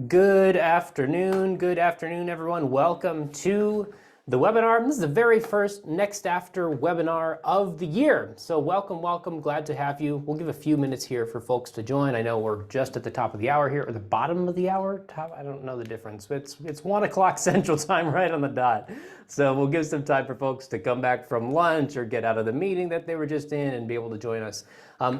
Good afternoon. Good afternoon, everyone. Welcome to the webinar. This is the very first Next After webinar of the year. So welcome, welcome. Glad to have you. We'll give a few minutes here for folks to join. I know we're just at the top of the hour here, or the bottom of the hour. I don't know the difference. It's 1 o'clock Central Time, right on the dot. So we'll give some time for folks to come back from lunch or get out of the meeting that they were just in and be able to join us.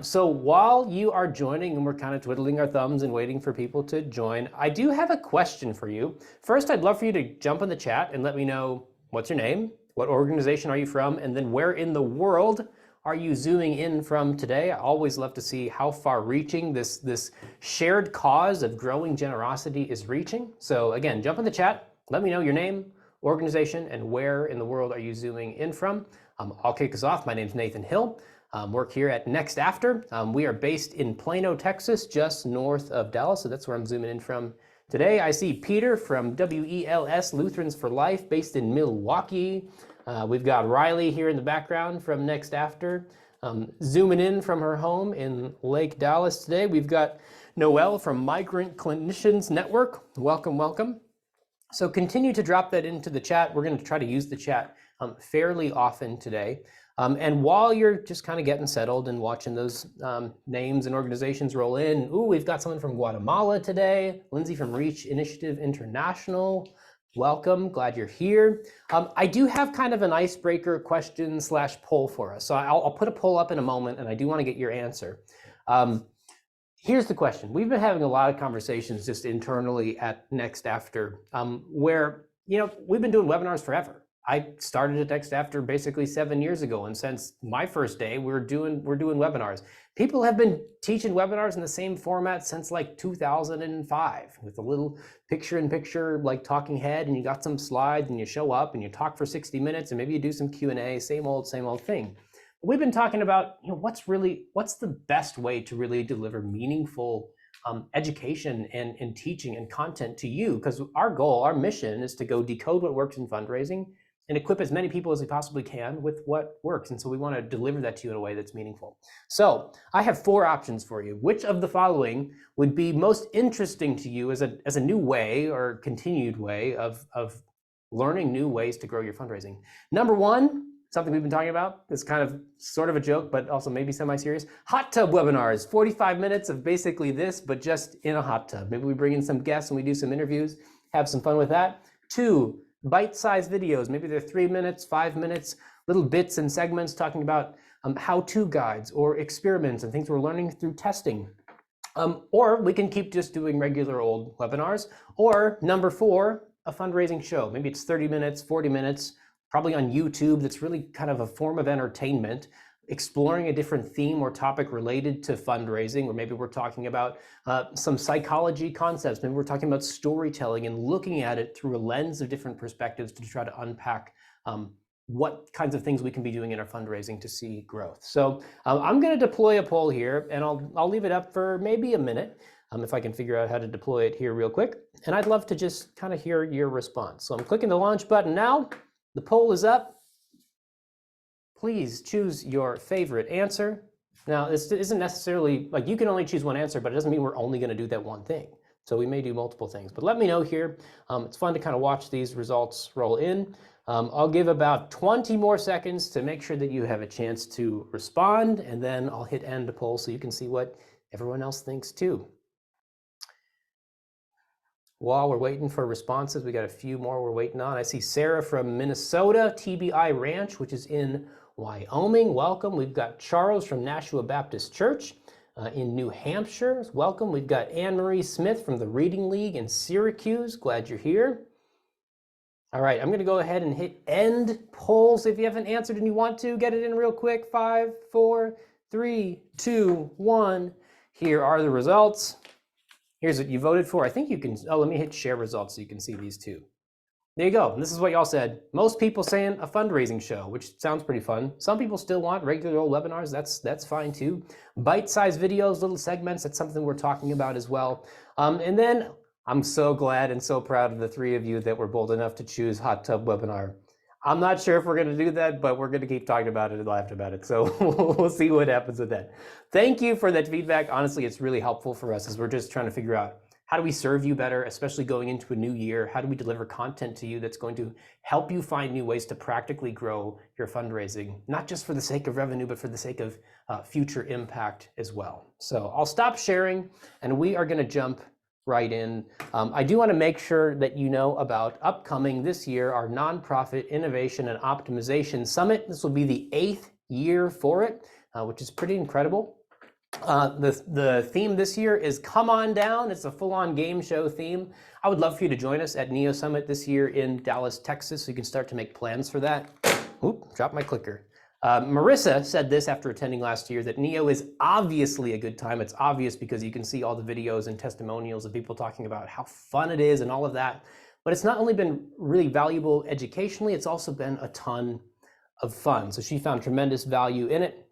So while you are joining and we're kind of twiddling our thumbs and waiting for people to join, I do have a question for you. First, I'd love for you to jump in the chat and let me know what's your name, what organization are you from, and then where in the world are you zooming in from today? I always love to see how far reaching this shared cause of growing generosity is reaching. So again, jump in the chat, let me know your name, organization, and where in the world are you zooming in from. I'll kick us off. My name's Nathan Hill. Work here at Next After. We are based in Plano, Texas, just north of Dallas, so that's where I'm zooming in from today. I see Peter from WELS Lutherans for Life, based in Milwaukee. We've got Riley here in the background from Next After, zooming in from her home in Lake Dallas today. We've got Noelle from Migrant Clinicians Network. Welcome, welcome. So continue to drop that into the chat. We're going to try to use the chat fairly often today. And while you're just kind of getting settled and watching those names and organizations roll in, we've got someone from Guatemala today, Lindsay from Reach Initiative International. Welcome, glad you're here. I do have kind of an icebreaker question / poll for us. So I'll put a poll up in a moment, and I do want to get your answer. Here's the question. We've been having a lot of conversations just internally at Next After, where we've been doing webinars forever. I started at Next After basically 7 years ago, and since my first day, we're doing webinars. People have been teaching webinars in the same format since like 2005, with a little picture-in-picture like talking head, and you got some slides, and you show up and you talk for 60 minutes, and maybe you do some Q&A, same old thing. We've been talking about what's the best way to really deliver meaningful education and teaching and content to you, because our goal, our mission, is to go decode what works in fundraising and equip as many people as we possibly can with what works. And so we want to deliver that to you in a way that's meaningful. So I have 4 options for you. Which of the following would be most interesting to you as a new way or continued way of learning new ways to grow your fundraising? Number 1, something we've been talking about, it's kind of sort of a joke, but also maybe semi-serious. Hot tub webinars, 45 minutes of basically this, but just in a hot tub. Maybe we bring in some guests and we do some interviews, have some fun with that. 2, bite-sized videos. Maybe they're 3 minutes, 5 minutes, little bits and segments talking about how-to guides or experiments and things we're learning through testing. Or we can keep just doing regular old webinars. Or number 4, a fundraising show. Maybe it's 30 minutes, 40 minutes, probably on YouTube. That's really kind of a form of entertainment, exploring a different theme or topic related to fundraising, or maybe we're talking about some psychology concepts. Maybe we're talking about storytelling and looking at it through a lens of different perspectives to try to unpack what kinds of things we can be doing in our fundraising to see growth. So I'm going to deploy a poll here, and I'll leave it up for maybe a minute if I can figure out how to deploy it here real quick. And I'd love to just kind of hear your response. So I'm clicking the launch button now. The poll is up. Please choose your favorite answer. Now, this isn't necessarily, like, you can only choose one answer, but it doesn't mean we're only going to do that one thing. So we may do multiple things, but let me know here. It's fun to kind of watch these results roll in. I'll give about 20 more seconds to make sure that you have a chance to respond, and then I'll hit end the poll so you can see what everyone else thinks too. While we're waiting for responses, we got a few more we're waiting on. I see Sarah from Minnesota, TBI Ranch, which is in Wyoming. Welcome. We've got Charles from Nashua Baptist Church in New Hampshire. Welcome. We've got Anne-Marie Smith from the Reading League in Syracuse. Glad you're here. All right, I'm going to go ahead and hit end polls. If you haven't answered and you want to, get it in real quick. 5, 4, 3, 2, 1. Here are the results. Here's what you voted for. I think you can, let me hit share results so you can see these too. There you go. And this is what y'all said. Most people saying a fundraising show, which sounds pretty fun. Some people still want regular old webinars. That's fine too. Bite-sized videos, little segments. That's something we're talking about as well. And then I'm so glad and so proud of the 3 of you that were bold enough to choose hot tub webinar. I'm not sure if we're going to do that, but we're going to keep talking about it and laugh about it. So we'll see what happens with that. Thank you for that feedback. Honestly, it's really helpful for us as we're just trying to figure out How do we serve you better, especially going into a new year? How do we deliver content to you that's going to help you find new ways to practically grow your fundraising, not just for the sake of revenue, but for the sake of future impact as well. So I'll stop sharing and we are going to jump right in. I do want to make sure that you know about upcoming this year, our Nonprofit Innovation and Optimization Summit. This will be the 8th year for it, which is pretty incredible. The theme this year is Come On Down. It's a full-on game show theme. I would love for you to join us at NEO Summit this year in Dallas, Texas, so you can start to make plans for that. Oop, dropped my clicker. Marissa said this after attending last year, that NEO is obviously a good time. It's obvious because you can see all the videos and testimonials of people talking about how fun it is and all of that. But it's not only been really valuable educationally, it's also been a ton of fun. So she found tremendous value in it.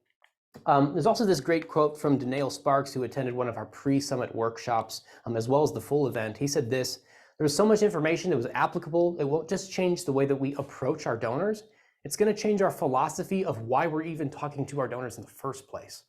There's also this great quote from Danielle Sparks, who attended one of our pre-summit workshops, as well as the full event. He said this: there was so much information that was applicable. It won't just change the way that we approach our donors. It's going to change our philosophy of why we're even talking to our donors in the first place,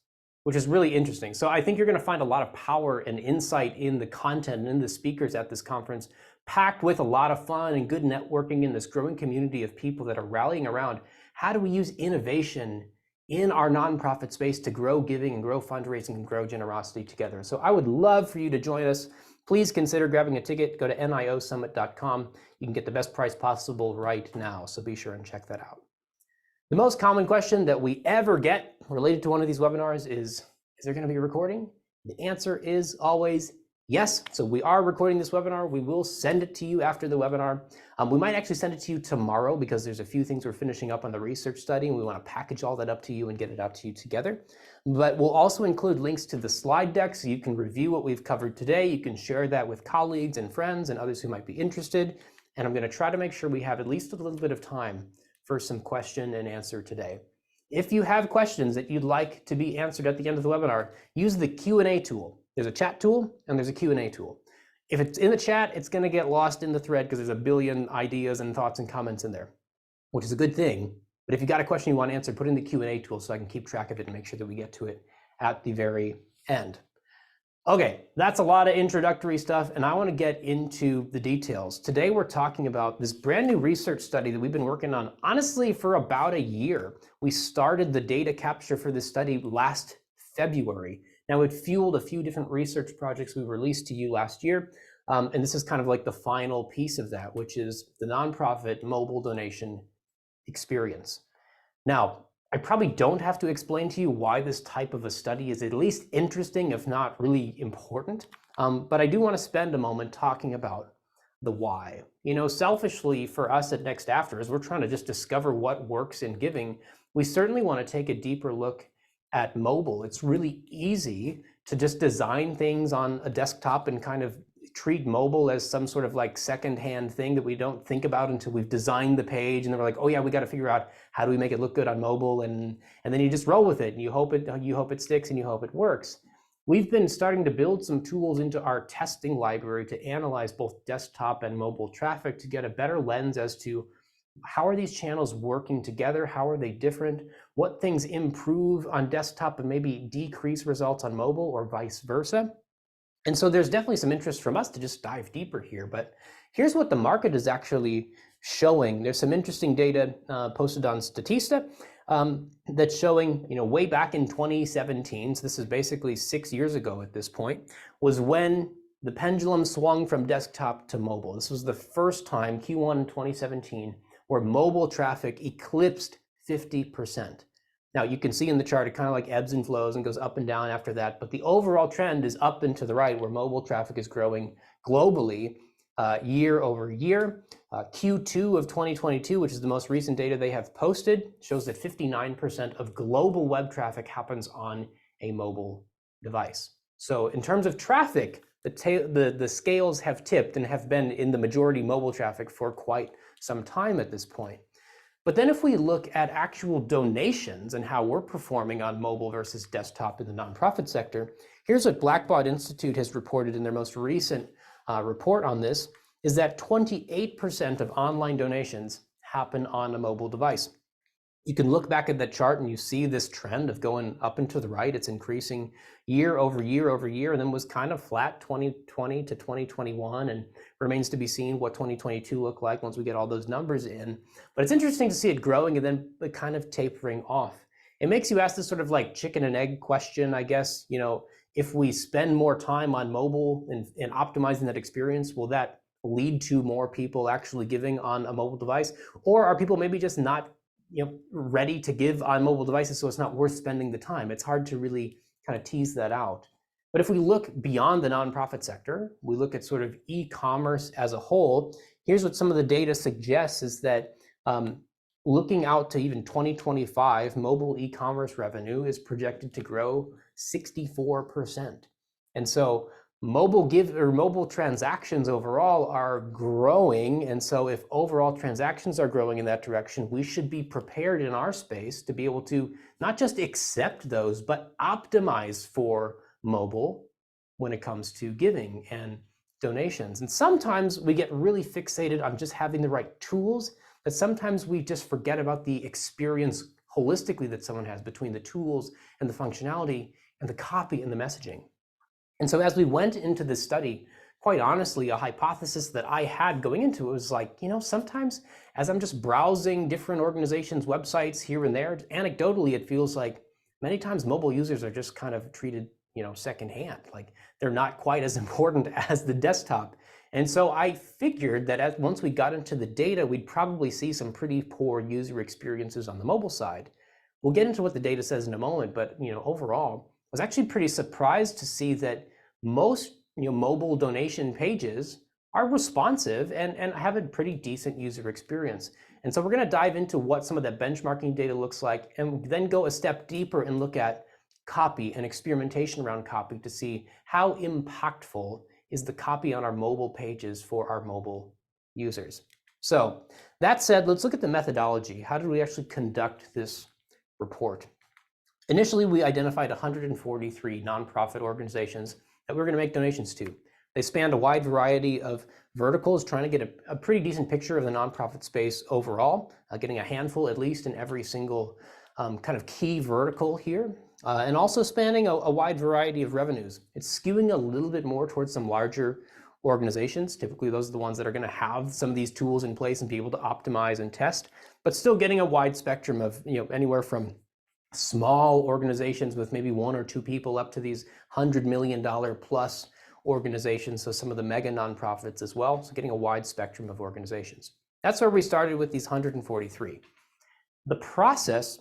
which is really interesting. So I think you're going to find a lot of power and insight in the content and in the speakers at this conference, packed with a lot of fun and good networking in this growing community of people that are rallying around how do we use innovation in our nonprofit space to grow giving and grow fundraising and grow generosity together. So I would love for you to join us. Please consider grabbing a ticket. Go to niosummit.com. You can get the best price possible right now, so be sure and check that out. The most common question that we ever get related to one of these webinars is there going to be a recording? The answer is always yes. So we are recording this webinar. We will send it to you after the webinar. We might actually send it to you tomorrow because there's a few things we're finishing up on the research study, and we want to package all that up to you and get it out to you together. But we'll also include links to the slide deck so you can review what we've covered today. You can share that with colleagues and friends and others who might be interested. And I'm going to try to make sure we have at least a little bit of time for some question and answer today. If you have questions that you'd like to be answered at the end of the webinar, use the Q&A tool. There's a chat tool and there's a Q&A tool. If it's in the chat, it's going to get lost in the thread because there's a billion ideas and thoughts and comments in there, which is a good thing. But if you got a question you want answered, put in the Q&A tool so I can keep track of it and make sure that we get to it at the very end. Okay, that's a lot of introductory stuff, and I want to get into the details. Today we're talking about this brand new research study that we've been working on, honestly, for about a year. We started the data capture for this study last February. Now, it fueled a few different research projects we released to you last year, and this is kind of like the final piece of that, which is the nonprofit mobile donation experience. Now, I probably don't have to explain to you why this type of a study is at least interesting, if not really important, but I do want to spend a moment talking about the why. You know, selfishly for us at Next After, as we're trying to just discover what works in giving, we certainly want to take a deeper look at mobile. It's really easy to just design things on a desktop and kind of treat mobile as some sort of like secondhand thing that we don't think about until we've designed the page, and then we're like, oh yeah, we got to figure out how do we make it look good on mobile, and then you just roll with it and you hope it sticks and you hope it works. We've been starting to build some tools into our testing library to analyze both desktop and mobile traffic to get a better lens as to how are these channels working together, how are they different, what things improve on desktop and maybe decrease results on mobile or vice versa. And so there's definitely some interest from us to just dive deeper here, but here's what the market is actually showing. There's some interesting data posted on Statista that's showing, you know, way back in 2017, so this is basically 6 years ago at this point, was when the pendulum swung from desktop to mobile. This was the first time, Q1 2017, where mobile traffic eclipsed 50%. Now you can see in the chart, it kind of like ebbs and flows and goes up and down after that, but the overall trend is up and to the right, where mobile traffic is growing globally year over year. Q2 of 2022, which is the most recent data they have posted, shows that 59% of global web traffic happens on a mobile device. So in terms of traffic, the scales have tipped and have been in the majority mobile traffic for quite some time at this point. But then if we look at actual donations and how we're performing on mobile versus desktop in the nonprofit sector, here's what Blackbaud Institute has reported in their most recent report on this, is that 28% of online donations happen on a mobile device. You can look back at that chart and you see this trend of going up and to the right. It's increasing year over year over year, and then was kind of flat 2020 to 2021, and remains to be seen what 2022 look like once we get all those numbers in. But it's interesting to see it growing and then kind of tapering off. It makes you ask this sort of like chicken and egg question, I guess. If we spend more time on mobile and optimizing that experience, will that lead to more people actually giving on a mobile device? Or are people maybe just not ready to give on mobile devices, so it's not worth spending the time? It's hard to really kind of tease that out. But if we look beyond the nonprofit sector, we look at sort of e-commerce as a whole, here's what some of the data suggests is that looking out to even 2025, mobile e-commerce revenue is projected to grow 64%. And so mobile transactions overall are growing. And so if overall transactions are growing in that direction, we should be prepared in our space to be able to not just accept those, but optimize for mobile when it comes to giving and donations. And sometimes we get really fixated on just having the right tools, but sometimes we just forget about the experience holistically that someone has between the tools and the functionality and the copy and the messaging. And so as we went into this study, quite honestly, a hypothesis that I had going into it was like, sometimes as I'm just browsing different organizations' websites here and there, anecdotally, it feels like many times mobile users are just kind of treated, secondhand, like they're not quite as important as the desktop. And so I figured that once we got into the data, we'd probably see some pretty poor user experiences on the mobile side. We'll get into what the data says in a moment, but overall, I was actually pretty surprised to see that most mobile donation pages are responsive and have a pretty decent user experience. And so we're going to dive into what some of that benchmarking data looks like, and then go a step deeper and look at copy and experimentation around copy to see how impactful is the copy on our mobile pages for our mobile users. So that said, let's look at the methodology. How did we actually conduct this report? Initially, we identified 143 nonprofit organizations that we were going to make donations to. They spanned a wide variety of verticals, trying to get a pretty decent picture of the nonprofit space overall, getting a handful at least in every single kind of key vertical here, and also spanning a wide variety of revenues. It's skewing a little bit more towards some larger organizations. Typically, those are the ones that are going to have some of these tools in place and be able to optimize and test, but still getting a wide spectrum of anywhere from small organizations with maybe one or two people up to these $100 million plus organizations, so some of the mega nonprofits as well. So getting a wide spectrum of organizations. That's where we started with these 143. The process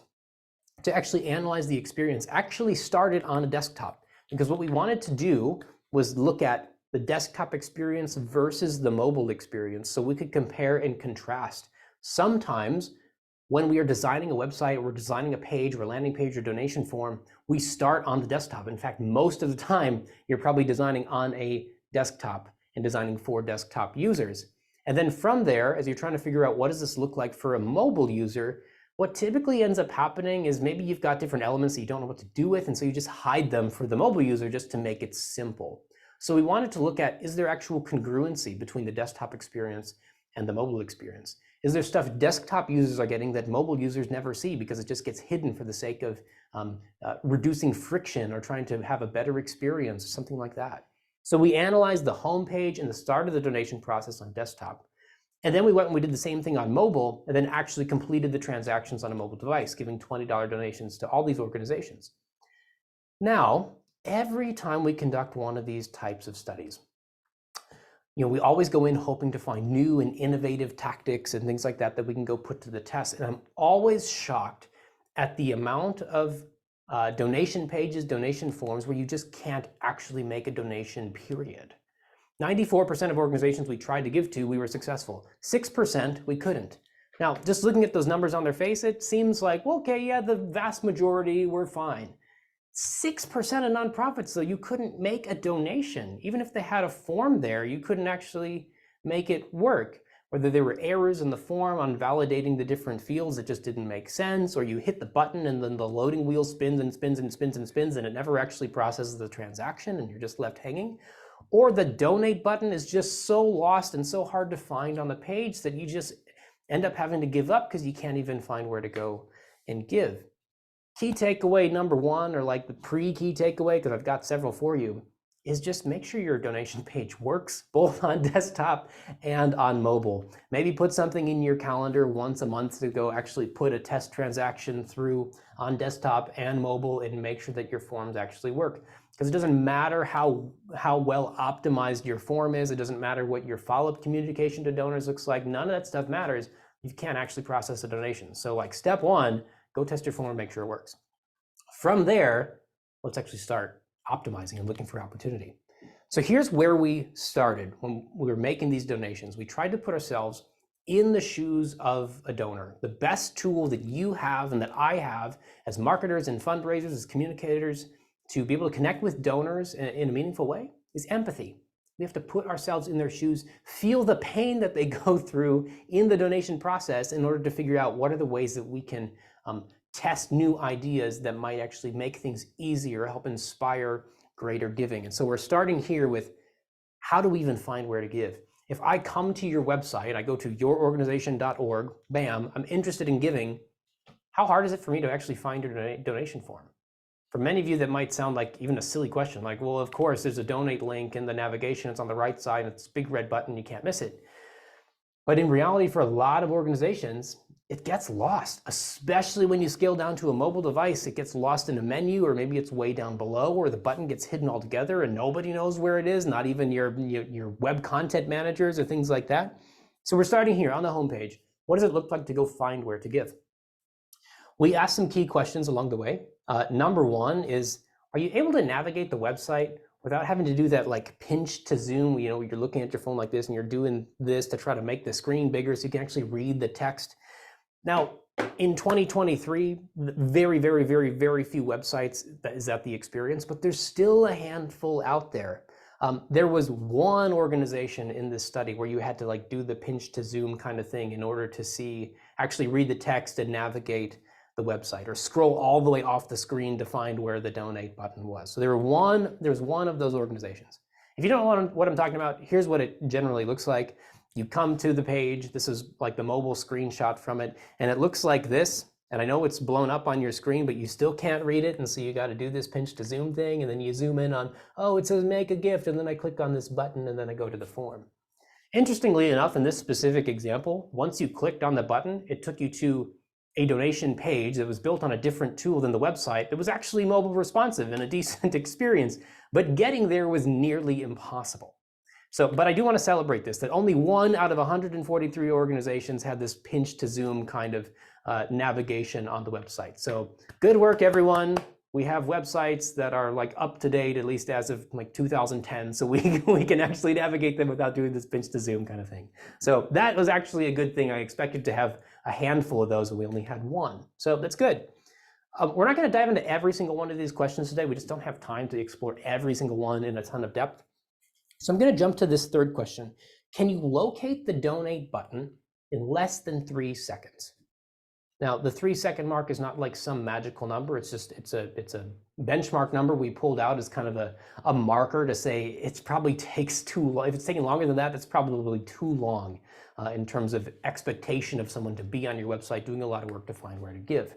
to actually analyze the experience actually started on a desktop, because what we wanted to do was look at the desktop experience versus the mobile experience so we could compare and contrast. Sometimes when we are designing a website, or we're designing a page or a landing page or donation form, we start on the desktop. In fact, most of the time, you're probably designing on a desktop and designing for desktop users. And then from there, as you're trying to figure out what does this look like for a mobile user, what typically ends up happening is maybe you've got different elements that you don't know what to do with, and so you just hide them for the mobile user just to make it simple. So we wanted to look at, is there actual congruency between the desktop experience and the mobile experience? Is there stuff desktop users are getting that mobile users never see because it just gets hidden for the sake of reducing friction or trying to have a better experience, something like that? So we analyzed the home page and the start of the donation process on desktop. And then we went and we did the same thing on mobile, and then actually completed the transactions on a mobile device, giving $20 donations to all these organizations. Now, every time we conduct one of these types of studies, we always go in hoping to find new and innovative tactics and things like that that we can go put to the test. And I'm always shocked at the amount of donation pages, donation forms where you just can't actually make a donation, period. 94% of organizations we tried to give to, we were successful. 6%, we couldn't. Now, just looking at those numbers on their face, it seems like, well, okay, yeah, the vast majority were fine. 6% of nonprofits, though, you couldn't make a donation. Even if they had a form there, you couldn't actually make it work. Whether there were errors in the form on validating the different fields that just didn't make sense, or you hit the button and then the loading wheel spins and spins and spins and spins and it never actually processes the transaction and you're just left hanging. Or the donate button is just so lost and so hard to find on the page that you just end up having to give up because you can't even find where to go and give. Key takeaway number one, or like the pre-key takeaway, because I've got several for you, is just make sure your donation page works both on desktop and on mobile. Maybe put something in your calendar once a month to go actually put a test transaction through on desktop and mobile and make sure that your forms actually work. Because it doesn't matter how well optimized your form is, it doesn't matter what your follow-up communication to donors looks like, none of that stuff matters. You can't actually process a donation. So like step one, go test your form and make sure it works. From there, let's actually start optimizing and looking for opportunity. So here's where we started when we were making these donations. We tried to put ourselves in the shoes of a donor. The best tool that you have and that I have as marketers and fundraisers, as communicators, to be able to connect with donors in a meaningful way is empathy. We have to put ourselves in their shoes, feel the pain that they go through in the donation process in order to figure out what are the ways that we can test new ideas that might actually make things easier, help inspire greater giving. And so we're starting here with how do we even find where to give? If I come to your website, I go to yourorganization.org, bam, I'm interested in giving, how hard is it for me to actually find your donation form? For many of you, that might sound like even a silly question, like, well, of course, there's a donate link in the navigation, it's on the right side, it's a big red button, you can't miss it. But in reality, for a lot of organizations, it gets lost, especially when you scale down to a mobile device. It gets lost in a menu, or maybe it's way down below, or the button gets hidden altogether and nobody knows where it is, not even your web content managers or things like that. So we're starting here on the homepage. What does it look like to go find where to give? We asked some key questions along the way. Number one is, are you able to navigate the website without having to do that like pinch to zoom? You know, you're looking at your phone like this and you're doing this to try to make the screen bigger so you can actually read the text. Now, in 2023, very, very, very, very few websites is that the experience, but there's still a handful out there. There was one organization in this study where you had to like do the pinch to zoom kind of thing in order to actually read the text and navigate the website, or scroll all the way off the screen to find where the donate button was. So there was one of those organizations. If you don't know what I'm talking about, here's what it generally looks like. You come to the page, this is like the mobile screenshot from it, and it looks like this. And I know it's blown up on your screen, but you still can't read it. And so you got to do this pinch to zoom thing. And then you zoom in on, oh, it says make a gift. And then I click on this button and then I go to the form. Interestingly enough, in this specific example, once you clicked on the button, it took you to a donation page that was built on a different tool than the website. It was actually mobile responsive and a decent experience, but getting there was nearly impossible. So, but I do want to celebrate this, that only 1 out of 143 organizations had this pinch to zoom kind of navigation on the website. So good work, everyone. We have websites that are like up to date, at least as of like 2010. So we can actually navigate them without doing this pinch to zoom kind of thing. So that was actually a good thing. I expected to have a handful of those and we only had 1. So that's good. We're not going to dive into every single one of these questions today. We just don't have time to explore every single one in a ton of depth. So I'm going to jump to this third question. Can you locate the donate button in less than 3 seconds? Now, the 3-second mark is not like some magical number. It's just, it's a benchmark number we pulled out as kind of a marker to say it's probably takes too long. If it's taking longer than that, that's probably too long in terms of expectation of someone to be on your website doing a lot of work to find where to give.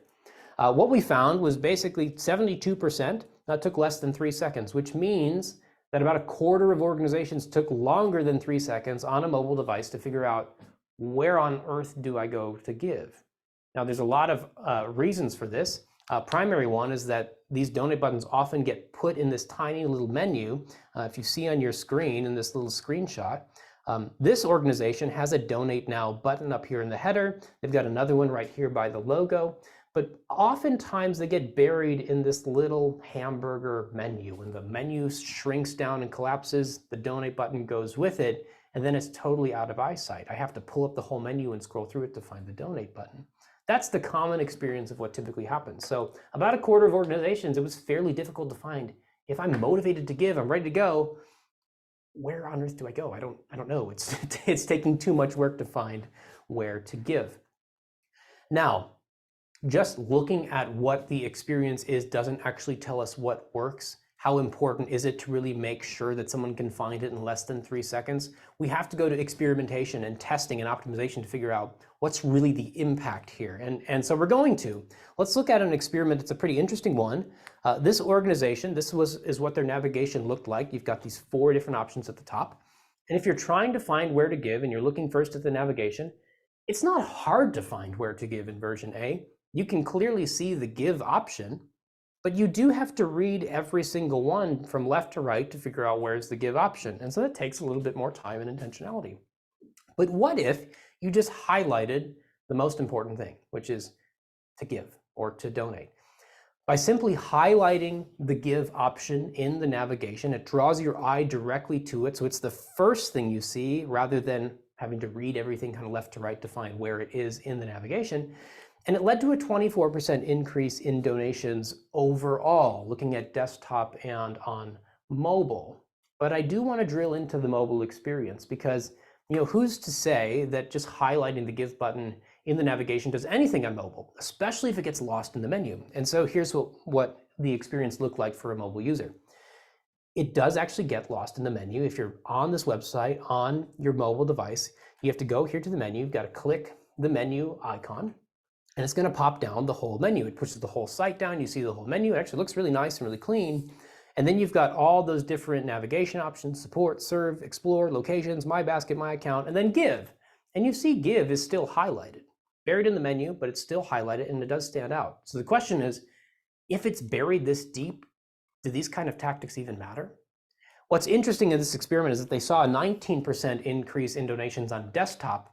What we found was basically 72% took less than 3 seconds, which means that about a quarter of organizations took longer than 3 seconds on a mobile device to figure out where on earth do I go to give. Now, there's a lot of reasons for this. Primary one is that these donate buttons often get put in this tiny little menu. If you see on your screen in this little screenshot, this organization has a Donate Now button up here in the header. They've got another one right here by the logo. But oftentimes they get buried in this little hamburger menu. When the menu shrinks down and collapses, the donate button goes with it, and then it's totally out of eyesight. I have to pull up the whole menu and scroll through it to find the donate button. That's the common experience of what typically happens. So about a quarter of organizations, it was fairly difficult to find, if I'm motivated to give, I'm ready to go, where on earth do I go? I don't know. It's taking too much work to find where to give. Now, just looking at what the experience is doesn't actually tell us what works. how important is it to really make sure that someone can find it in less than 3 seconds? We have to go to experimentation and testing and optimization to figure out what's really the impact here. And so we're going to. Let's look at an experiment. It's a pretty interesting one. This organization, this is what their navigation looked like. You've got these 4 different options at the top. And if you're trying to find where to give and you're looking first at the navigation, it's not hard to find where to give in version A. You can clearly see the give option, but you do have to read every single one from left to right to figure out where's the give option. And so that takes a little bit more time and intentionality. But what if you just highlighted the most important thing, which is to give or to donate? By simply highlighting the give option in the navigation, it draws your eye directly to it. So it's the first thing you see rather than having to read everything kind of left to right to find where it is in the navigation. And it led to a 24% increase in donations overall, looking at desktop and on mobile. But I do want to drill into the mobile experience because, who's to say that just highlighting the give button in the navigation does anything on mobile, especially if it gets lost in the menu. And so here's what the experience looked like for a mobile user. It does actually get lost in the menu. If you're on this website on your mobile device, you have to go here to the menu. You've got to click the menu icon, and it's going to pop down the whole menu. It pushes the whole site down. You see the whole menu. It actually looks really nice and really clean. And then you've got all those different navigation options: support, serve, explore, locations, my basket, my account, and then give. And you see give is still highlighted, buried in the menu, but it's still highlighted and it does stand out. So the question is, if it's buried this deep, do these kind of tactics even matter? What's interesting in this experiment is that they saw a 19% increase in donations on desktop,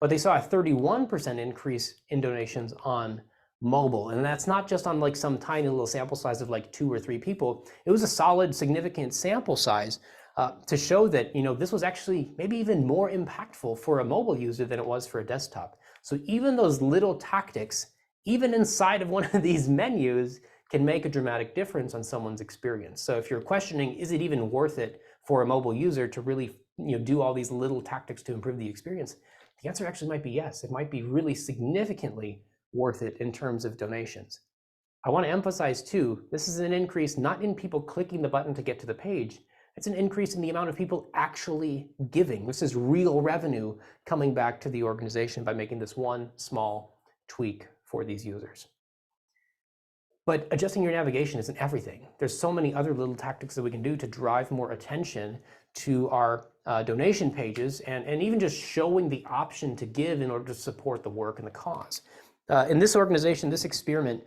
but they saw a 31% increase in donations on mobile. And that's not just on like some tiny little sample size of like 2 or 3 people. It was a solid, significant sample size to show that, this was actually maybe even more impactful for a mobile user than it was for a desktop. So even those little tactics, even inside of one of these menus, can make a dramatic difference on someone's experience. So if you're questioning, is it even worth it for a mobile user to really do all these little tactics to improve the experience? The answer actually might be yes. It might be really significantly worth it in terms of donations. I want to emphasize too, this is an increase not in people clicking the button to get to the page. It's an increase in the amount of people actually giving. This is real revenue coming back to the organization by making this one small tweak for these users. But adjusting your navigation isn't everything. There's so many other little tactics that we can do to drive more attention to our donation pages and even just showing the option to give in order to support the work and the cause. In this organization, this experiment,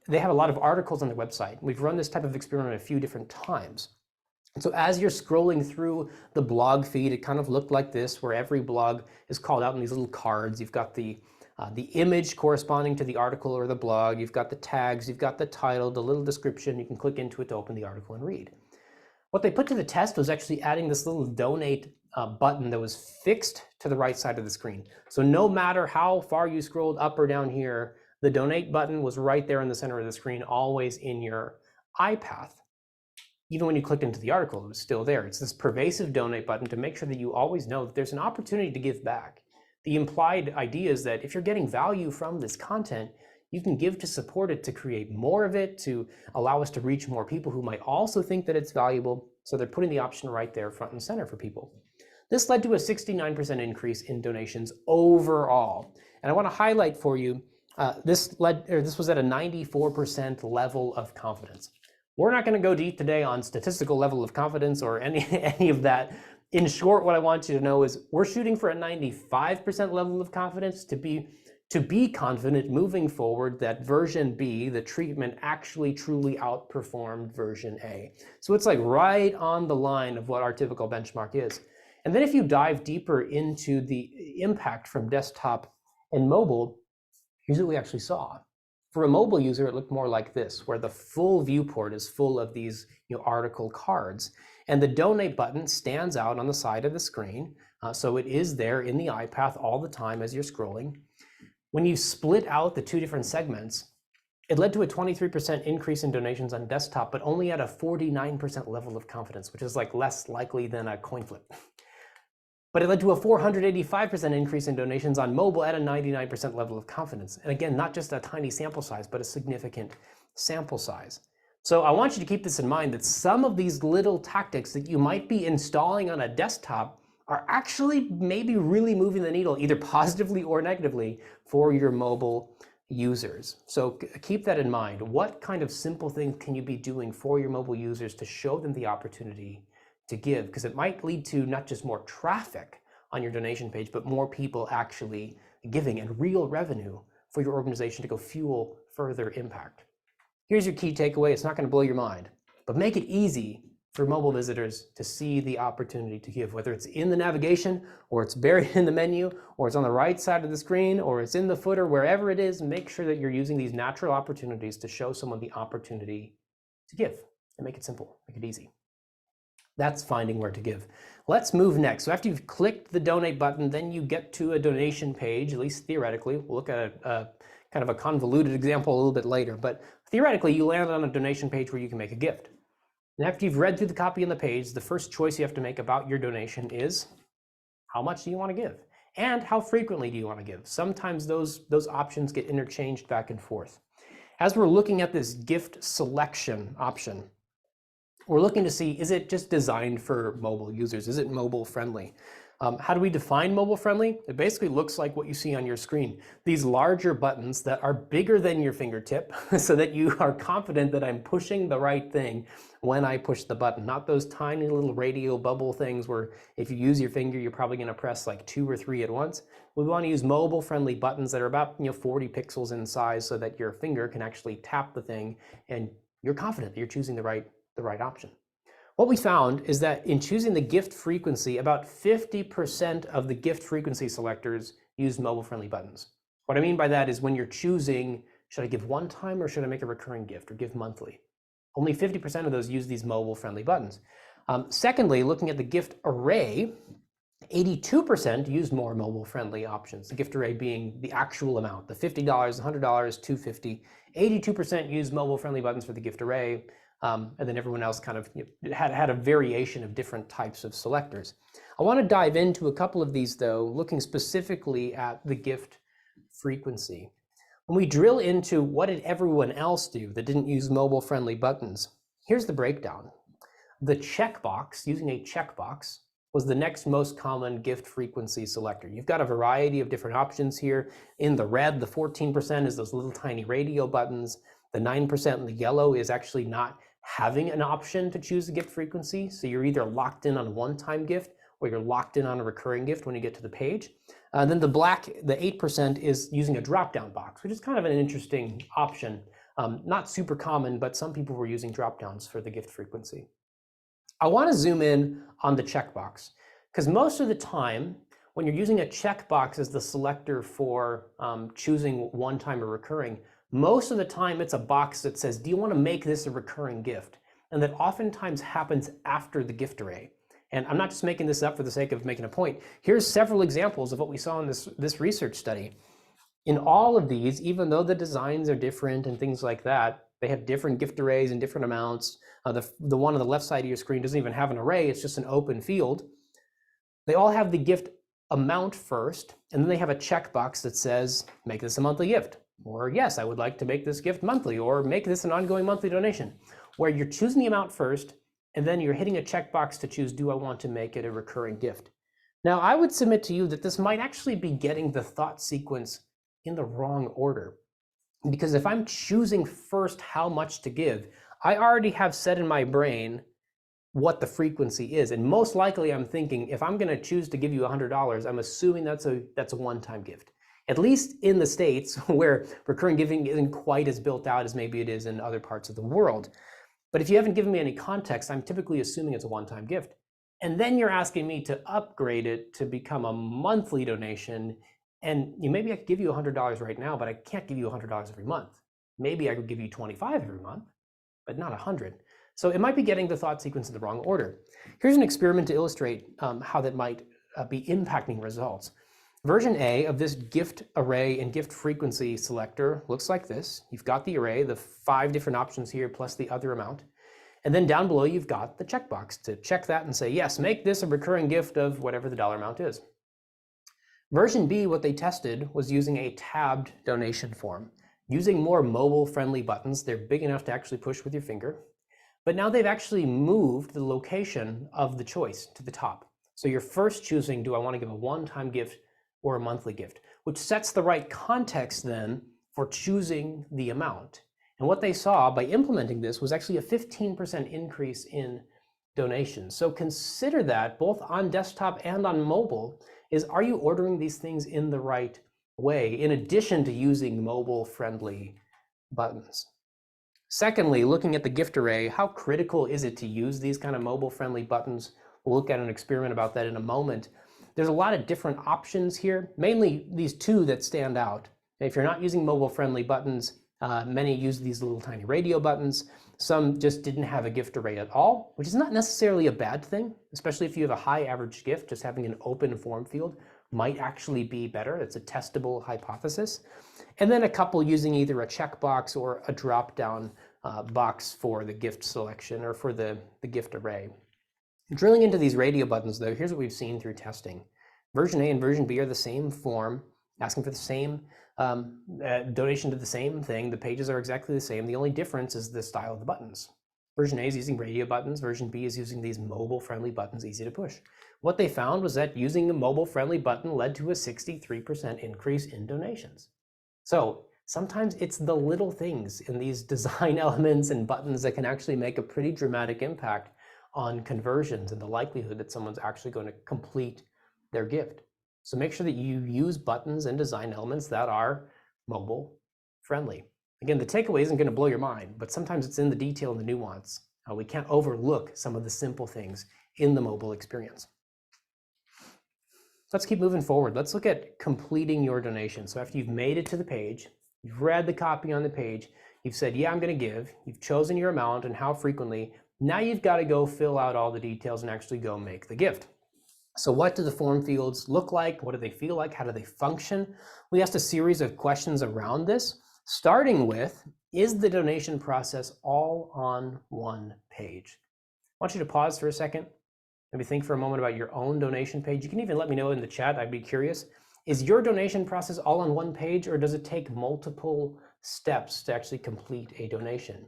they have a lot of articles on their website. We've run this type of experiment a few different times. And so as you're scrolling through the blog feed, it kind of looked like this, where every blog is called out in these little cards. You've got the image corresponding to the article or the blog. You've got the tags, you've got the title, the little description. You can click into it to open the article and read. What they put to the test was actually adding this little donate button that was fixed to the right side of the screen. So no matter how far you scrolled up or down here, the donate button was right there in the center of the screen, always in your eye path. Even when you clicked into the article, it was still there. It's this pervasive donate button to make sure that you always know that there's an opportunity to give back. The implied idea is that if you're getting value from this content, you can give to support it, to create more of it, to allow us to reach more people who might also think that it's valuable. So they're putting the option right there front and center for people. This led to a 69% increase in donations overall. And I want to highlight for you, this was at a 94% level of confidence. We're not going to go deep today on statistical level of confidence or any of that. In short, what I want you to know is we're shooting for a 95% level of confidence to be confident moving forward that version B, the treatment, actually truly outperformed version A. So it's like right on the line of what our typical benchmark is. And then if you dive deeper into the impact from desktop and mobile, here's what we actually saw. For a mobile user, it looked more like this, where the full viewport is full of these article cards. And the donate button stands out on the side of the screen. So it is there in the eye path all the time as you're scrolling. When you split out the 2 different segments, it led to a 23% increase in donations on desktop, but only at a 49% level of confidence, which is like less likely than a coin flip. But it led to a 485% increase in donations on mobile at a 99% level of confidence. And again, not just a tiny sample size, but a significant sample size. So I want you to keep this in mind, that some of these little tactics that you might be installing on a desktop are actually maybe really moving the needle, either positively or negatively, for your mobile users. So keep that in mind. What kind of simple things can you be doing for your mobile users to show them the opportunity to give? Because it might lead to not just more traffic on your donation page, but more people actually giving and real revenue for your organization to go fuel further impact. Here's your key takeaway. It's not going to blow your mind, but make it easy for mobile visitors to see the opportunity to give, whether it's in the navigation or it's buried in the menu or it's on the right side of the screen or it's in the footer, wherever it is. Make sure that you're using these natural opportunities to show someone the opportunity to give, and make it simple, make it easy. That's finding where to give. Let's move next. So after you've clicked the donate button, then you get to a donation page, at least theoretically. We'll look at a kind of a convoluted example a little bit later, but theoretically you land on a donation page where you can make a gift. And after you've read through the copy on the page, the first choice you have to make about your donation is, how much do you want to give? And how frequently do you want to give? Sometimes those options get interchanged back and forth. As we're looking at this gift selection option, we're looking to see, is it just designed for mobile users? Is it mobile friendly? How do we define mobile friendly? It basically looks like what you see on your screen. These larger buttons that are bigger than your fingertip so that you are confident that I'm pushing the right thing when I push the button, not those tiny little radio bubble things where if you use your finger, you're probably gonna press like 2 or 3 at once. We wanna use mobile friendly buttons that are about 40 pixels in size so that your finger can actually tap the thing and you're confident that you're choosing the right option. What we found is that in choosing the gift frequency, about 50% of the gift frequency selectors use mobile-friendly buttons. What I mean by that is when you're choosing, should I give one time or should I make a recurring gift or give monthly? Only 50% of those use these mobile-friendly buttons. Secondly, looking at the gift array, 82% used more mobile-friendly options, the gift array being the actual amount, the $50, $100, $250. 82% used mobile-friendly buttons for the gift array. And then everyone else kind of had a variation of different types of selectors. I want to dive into a couple of these though, looking specifically at the gift frequency. When we drill into what did everyone else do that didn't use mobile friendly buttons, here's the breakdown. The checkbox, using a checkbox, was the next most common gift frequency selector. You've got a variety of different options here. In the red, the 14% is those little tiny radio buttons. The 9% in the yellow is actually not having an option to choose a gift frequency. So you're either locked in on a one-time gift or you're locked in on a recurring gift when you get to the page. Then the black, the 8%, is using a drop-down box, which is kind of an interesting option. Not super common, but some people were using drop-downs for the gift frequency. I want to zoom in on the checkbox, because most of the time, when you're using a checkbox as the selector for choosing one-time or recurring, most of the time it's a box that says, do you want to make this a recurring gift? And that oftentimes happens after the gift array. And I'm not just making this up for the sake of making a point. Here's several examples of what we saw in this research study. In all of these, even though the designs are different and things like that, they have different gift arrays and different amounts. The one on the left side of your screen doesn't even have an array, it's just an open field. They all have the gift amount first, and then they have a checkbox that says, make this a monthly gift. Or yes, I would like to make this gift monthly, or make this an ongoing monthly donation, where you're choosing the amount first, and then you're hitting a checkbox to choose, do I want to make it a recurring gift? Now, I would submit to you that this might actually be getting the thought sequence in the wrong order. Because if I'm choosing first how much to give, I already have set in my brain what the frequency is. And most likely I'm thinking, if I'm gonna choose to give you $100, I'm assuming that's a one-time gift. At least in the States, where recurring giving isn't quite as built out as maybe it is in other parts of the world. But if you haven't given me any context, I'm typically assuming it's a one-time gift. And then you're asking me to upgrade it to become a monthly donation. And maybe I could give you $100 right now, but I can't give you $100 every month. Maybe I could give you 25 every month, but not 100. So it might be getting the thought sequence in the wrong order. Here's an experiment to illustrate how that might be impacting results. Version A of this gift array and gift frequency selector looks like this. You've got the array, the 5 different options here, plus the other amount. And then down below, you've got the checkbox to check that and say, yes, make this a recurring gift of whatever the dollar amount is. Version B, what they tested was using a tabbed donation form. using more mobile-friendly buttons. They're big enough to actually push with your finger. But now they've actually moved the location of the choice to the top. So you're first choosing, do I want to give a one-time gift or a monthly gift, which sets the right context then for choosing the amount. And what they saw by implementing this was actually a 15% increase in donations. So consider that both on desktop and on mobile, is are you ordering these things in the right way in addition to using mobile-friendly buttons? Secondly, looking at the gift array, how critical is it to use these kind of mobile-friendly buttons? We'll look at an experiment about that in a moment. There's a lot of different options here, mainly these two that stand out. If you're not using mobile-friendly buttons, many use these little tiny radio buttons. Some just didn't have a gift array at all, which is not necessarily a bad thing, especially if you have a high average gift. Just having an open form field might actually be better. It's a testable hypothesis. And then a couple using either a checkbox or a drop-down box for the gift selection or for the gift array. Drilling into these radio buttons, though, here's what we've seen through testing. Version A and version B are the same form, asking for the same donation to the same thing. The pages are exactly the same. The only difference is the style of the buttons. Version A is using radio buttons. Version B is using these mobile-friendly buttons, easy to push. What they found was that using a mobile-friendly button led to a 63% increase in donations. So sometimes it's the little things in these design elements and buttons that can actually make a pretty dramatic impact on conversions and the likelihood that someone's actually going to complete their gift. So make sure that you use buttons and design elements that are mobile friendly. Again, the takeaway isn't going to blow your mind, but sometimes it's in the detail and the nuance. We can't overlook some of the simple things in the mobile experience. Let's keep moving forward. Let's look at completing your donation. So after you've made it to the page, you've read the copy on the page, you've said, yeah, I'm going to give, you've chosen your amount and how frequently. Now you've got to go fill out all the details and actually go make the gift. So what do the form fields look like? What do they feel like? How do they function? We asked a series of questions around this, starting with, is the donation process all on one page? I want you to pause for a second. Maybe think for a moment about your own donation page. You can even let me know in the chat. I'd be curious. Is your donation process all on one page, or does it take multiple steps to actually complete a donation?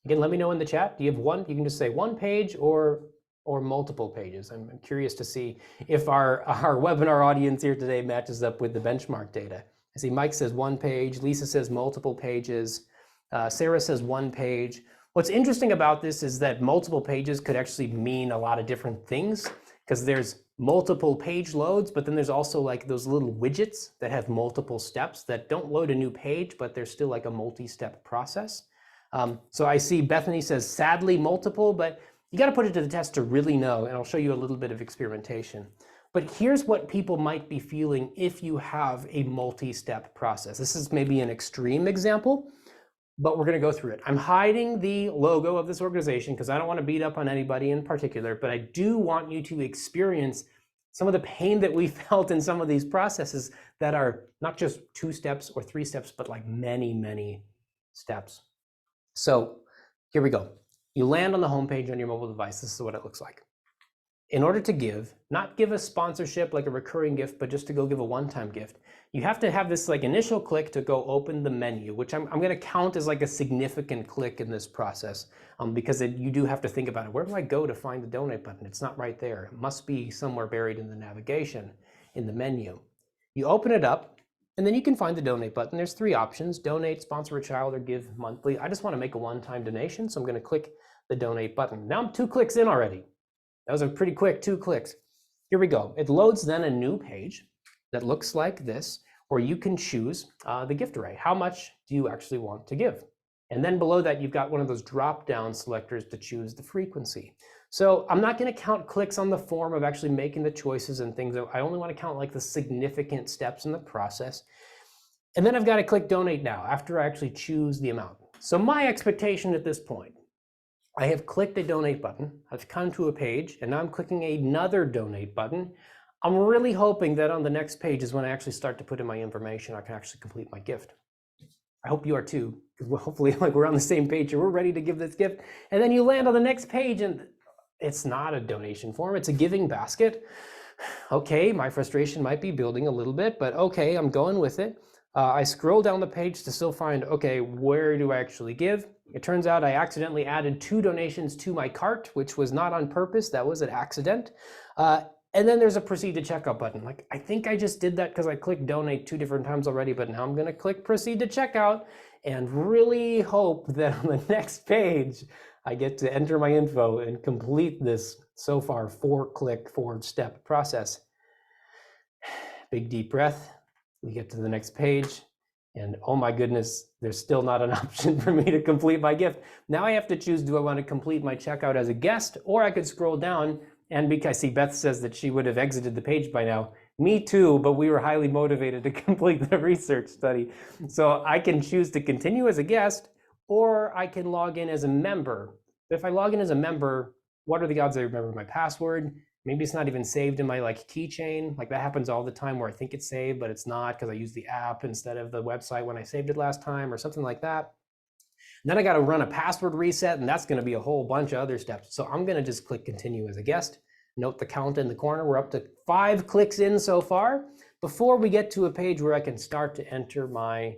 Again, let me know in the chat. Do you have one? You can just say one page or multiple pages. I'm curious to see if our webinar audience here today matches up with the benchmark data. I see Mike says one page, Lisa says multiple pages, Sarah says one page. What's interesting about this is that multiple pages could actually mean a lot of different things, because there's multiple page loads, but then there's also like those little widgets that have multiple steps that don't load a new page, but they're still like a multi-step process. So I see Bethany says sadly multiple, but you got to put it to the test to really know, and I'll show you a little bit of experimentation. But here's what people might be feeling if you have a multi-step process. This is maybe an extreme example, but we're going to go through it. I'm hiding the logo of this organization because I don't want to beat up on anybody in particular, but I do want you to experience some of the pain that we felt in some of these processes that are not just 2 steps or 3 steps, but like many, many steps. So here we go. You land on the homepage on your mobile device. This is what it looks like. In order to give, not give a sponsorship like a recurring gift, but just to go give a one-time gift, you have to have this like initial click to go open the menu, which I'm going to count as like a significant click in this process, because you do have to think about it. Where do I go to find the donate button? It's not right there. It must be somewhere buried in the navigation in the menu. You open it up, and then you can find the donate button. There's 3 options: donate, sponsor a child, or give monthly. I just want to make a one-time donation, so I'm going to click the donate button. Now I'm 2 clicks in already. That was a pretty quick 2 clicks. Here we go. It loads then a new page that looks like this, where you can choose the gift array. How much do you actually want to give? And then below that, you've got one of those drop-down selectors to choose the frequency. So I'm not going to count clicks on the form of actually making the choices and things. I only want to count like the significant steps in the process. And then I've got to click donate now after I actually choose the amount. So my expectation at this point, I have clicked a donate button, I've come to a page, and now I'm clicking another donate button. I'm really hoping that on the next page is when I actually start to put in my information, I can actually complete my gift. I hope you are too, because hopefully like we're on the same page and we're ready to give this gift. And then you land on the next page and it's not a donation form, it's a giving basket. Okay, my frustration might be building a little bit, but okay, I'm going with it. I scroll down the page to still find, okay, where do I actually give? It turns out I accidentally added 2 donations to my cart, which was not on purpose. That was an accident. And then there's a proceed to checkout button. Like, I think I just did that because I clicked donate 2 different times already, but now I'm going to click proceed to checkout and really hope that on the next page, I get to enter my info and complete this so far 4-click, 4-step process. Big deep breath. We get to the next page, and oh my goodness, there's still not an option for me to complete my gift. Now I have to choose, do I want to complete my checkout as a guest, or I could scroll down, and because I see Beth says that she would have exited the page by now. Me too, but we were highly motivated to complete the research study. So I can choose to continue as a guest, or I can log in as a member. If I log in as a member, what are the odds I remember my password? Maybe it's not even saved in my keychain. Like that happens all the time where I think it's saved, but it's not because I used the app instead of the website when I saved it last time or something like that. And then I got to run a password reset, and that's going to be a whole bunch of other steps. So I'm going to just click continue as a guest. Note the count in the corner. We're up to 5 clicks in so far before we get to a page where I can start to enter my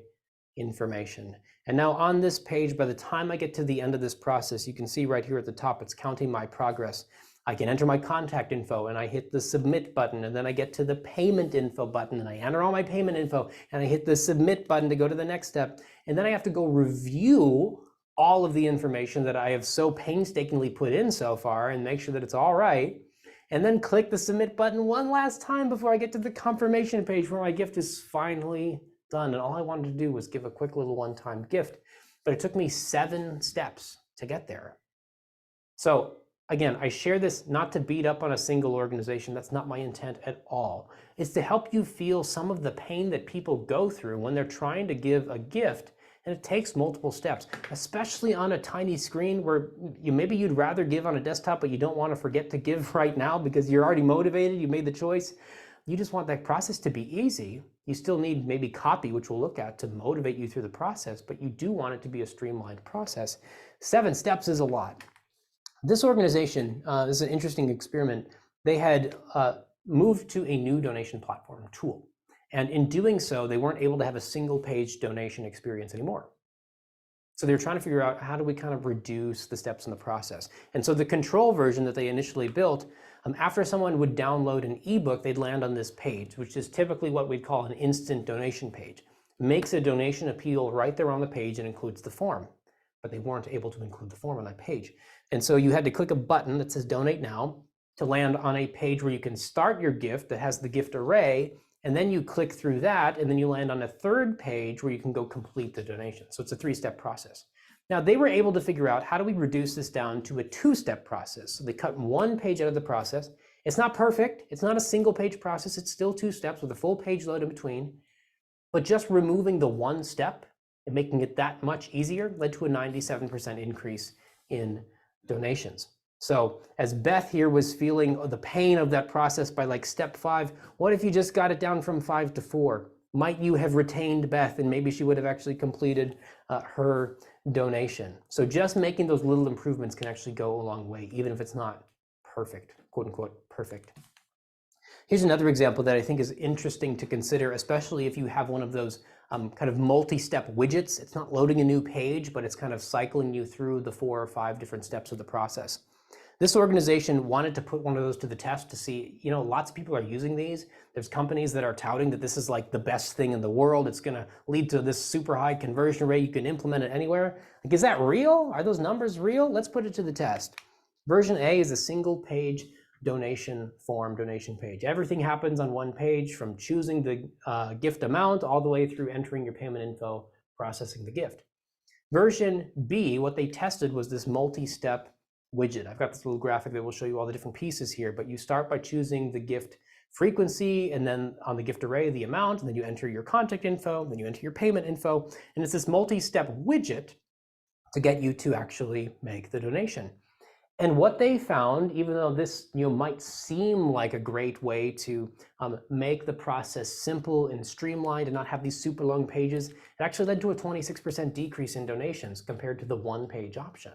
information. And now on this page, by the time I get to the end of this process, you can see right here at the top, it's counting my progress. I can enter my contact info and I hit the submit button, and then I get to the payment info button and I enter all my payment info and I hit the submit button to go to the next step. And then I have to go review all of the information that I have so painstakingly put in so far and make sure that it's all right. And then click the submit button one last time before I get to the confirmation page where my gift is finally done. And all I wanted to do was give a quick little one-time gift, but it took me 7 steps to get there. So again, I share this not to beat up on a single organization. That's not my intent at all. It's to help you feel some of the pain that people go through when they're trying to give a gift, and it takes multiple steps, especially on a tiny screen where maybe you'd rather give on a desktop, but you don't want to forget to give right now because you're already motivated, you made the choice. You just want that process to be easy. You still need maybe copy, which we'll look at, to motivate you through the process, but you do want it to be a streamlined process. 7 steps is a lot. This organization is an interesting experiment. They had moved to a new donation platform tool. And in doing so, they weren't able to have a single page donation experience anymore. So they were trying to figure out, how do we kind of reduce the steps in the process? And so the control version that they initially built, after someone would download an ebook, they'd land on this page, which is typically what we'd call an instant donation page. Makes a donation appeal right there on the page and includes the form. But they weren't able to include the form on that page. And so you had to click a button that says donate now to land on a page where you can start your gift that has the gift array, and then you click through that, and then you land on a 3rd page where you can go complete the donation. So it's a 3-step process. Now they were able to figure out, how do we reduce this down to a 2-step process? So they cut 1 page out of the process. It's not perfect. It's not a single page process. It's still 2 steps with a full page load in between. But just removing the 1 step and making it that much easier led to a 97% increase in donations. So as Beth here was feeling the pain of that process by step 5, what if you just got it down from 5 to 4? Might you have retained Beth, and maybe she would have actually completed her donation? So just making those little improvements can actually go a long way, even if it's not perfect, quote unquote, perfect. Here's another example that I think is interesting to consider, especially if you have one of those kind of multi-step widgets. It's not loading a new page, but it's kind of cycling you through the 4 or 5 different steps of the process. This organization wanted to put one of those to the test to see, lots of people are using these. There's companies that are touting that this is like the best thing in the world. It's going to lead to this super high conversion rate. You can implement it anywhere. Is that real? Are those numbers real? Let's put it to the test. Version A is a single page donation form, donation page. Everything happens on 1 page, from choosing the gift amount all the way through entering your payment info, processing the gift. Version B, what they tested was this multi-step widget. I've got this little graphic that will show you all the different pieces here, but you start by choosing the gift frequency, and then on the gift array, the amount, and then you enter your contact info, then you enter your payment info, and it's this multi-step widget to get you to actually make the donation. And what they found, even though this might seem like a great way to make the process simple and streamlined and not have these super long pages, it actually led to a 26% decrease in donations compared to the 1-page option.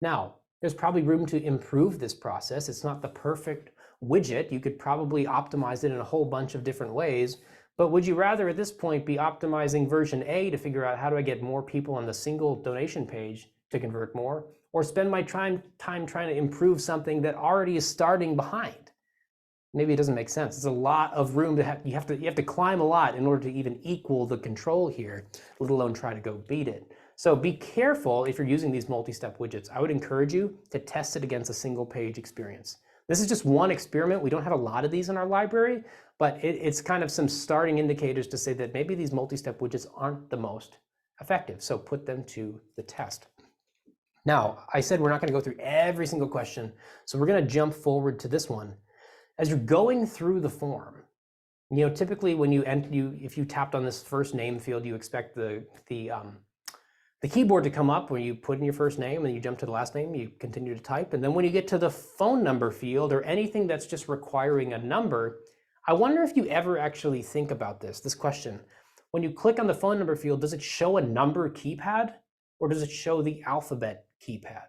Now, there's probably room to improve this process. It's not the perfect widget. You could probably optimize it in a whole bunch of different ways. But would you rather at this point be optimizing version A to figure out how do I get more people on the single donation page to convert more, or spend my time trying to improve something that already is starting behind? Maybe it doesn't make sense. It's a lot of room to have. You have to climb a lot in order to even equal the control here, let alone try to go beat it. So be careful if you're using these multi-step widgets. I would encourage you to test it against a single page experience. This is just one experiment. We don't have a lot of these in our library, but it's kind of some starting indicators to say that maybe these multi-step widgets aren't the most effective. So put them to the test. Now, I said we're not going to go through every single question, so we're going to jump forward to this one. As you're going through the form, typically when if you tapped on this first name field, you expect the keyboard to come up where you put in your first name and you jump to the last name, you continue to type. And then when you get to the phone number field or anything that's just requiring a number, I wonder if you ever actually think about this question. When you click on the phone number field, does it show a number keypad or does it show the alphabet keypad?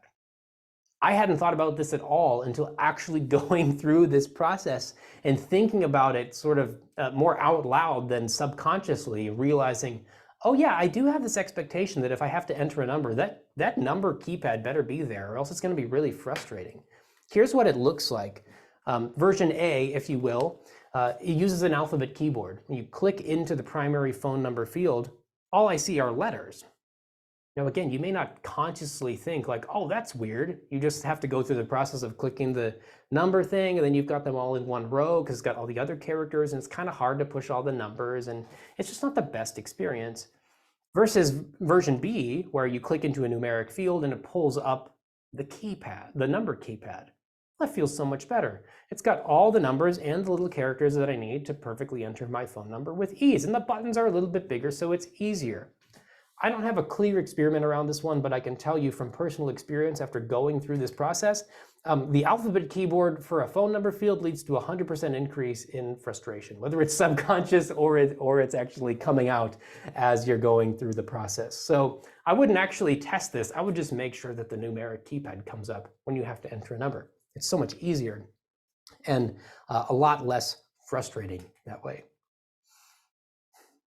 I hadn't thought about this at all until actually going through this process and thinking about it sort of more out loud than subconsciously, realizing, oh yeah, I do have this expectation that if I have to enter a number, that number keypad better be there or else it's going to be really frustrating. Here's what it looks like. Version A, if you will, it uses an alphabet keyboard. When you click into the primary phone number field, all I see are letters. Now, again, you may not consciously think like, oh, that's weird. You just have to go through the process of clicking the number thing, and then you've got them all in one row because it's got all the other characters, and it's kind of hard to push all the numbers, and it's just not the best experience. Versus version B, where you click into a numeric field and it pulls up the keypad, the number keypad. That feels so much better. It's got all the numbers and the little characters that I need to perfectly enter my phone number with ease, and the buttons are a little bit bigger, so it's easier. I don't have a clear experiment around this one, but I can tell you from personal experience after going through this process, the alphabet keyboard for a phone number field leads to a 100% increase in frustration, whether it's subconscious or it's actually coming out as you're going through the process. So I wouldn't actually test this. I would just make sure that the numeric keypad comes up when you have to enter a number. It's so much easier and a lot less frustrating that way.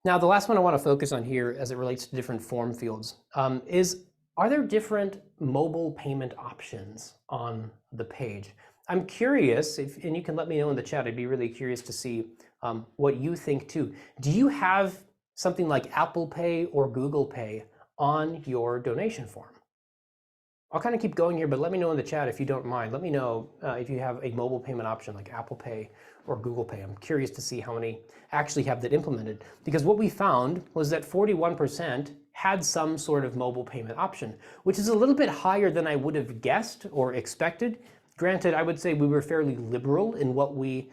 Now, the last one I want to focus on here as it relates to different form fields is, are there different mobile payment options on the page? I'm curious, and you can let me know in the chat, I'd be really curious to see what you think too. Do you have something like Apple Pay or Google Pay on your donation form? I'll kind of keep going here, but let me know in the chat if you don't mind. Let me know if you have a mobile payment option like Apple Pay or Google Pay. I'm curious to see how many actually have that implemented, because what we found was that 41% had some sort of mobile payment option, which is a little bit higher than I would have guessed or expected. Granted, I would say we were fairly liberal in what we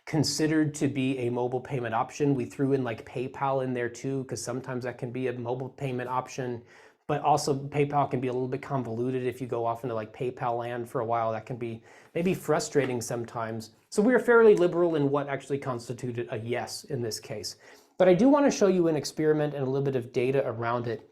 considered to be a mobile payment option. We threw in like PayPal in there too, because sometimes that can be a mobile payment option. But also PayPal can be a little bit convoluted if you go off into like PayPal land for a while. That can be maybe frustrating sometimes. So we were fairly liberal in what actually constituted a yes in this case. But I do want to show you an experiment and a little bit of data around it.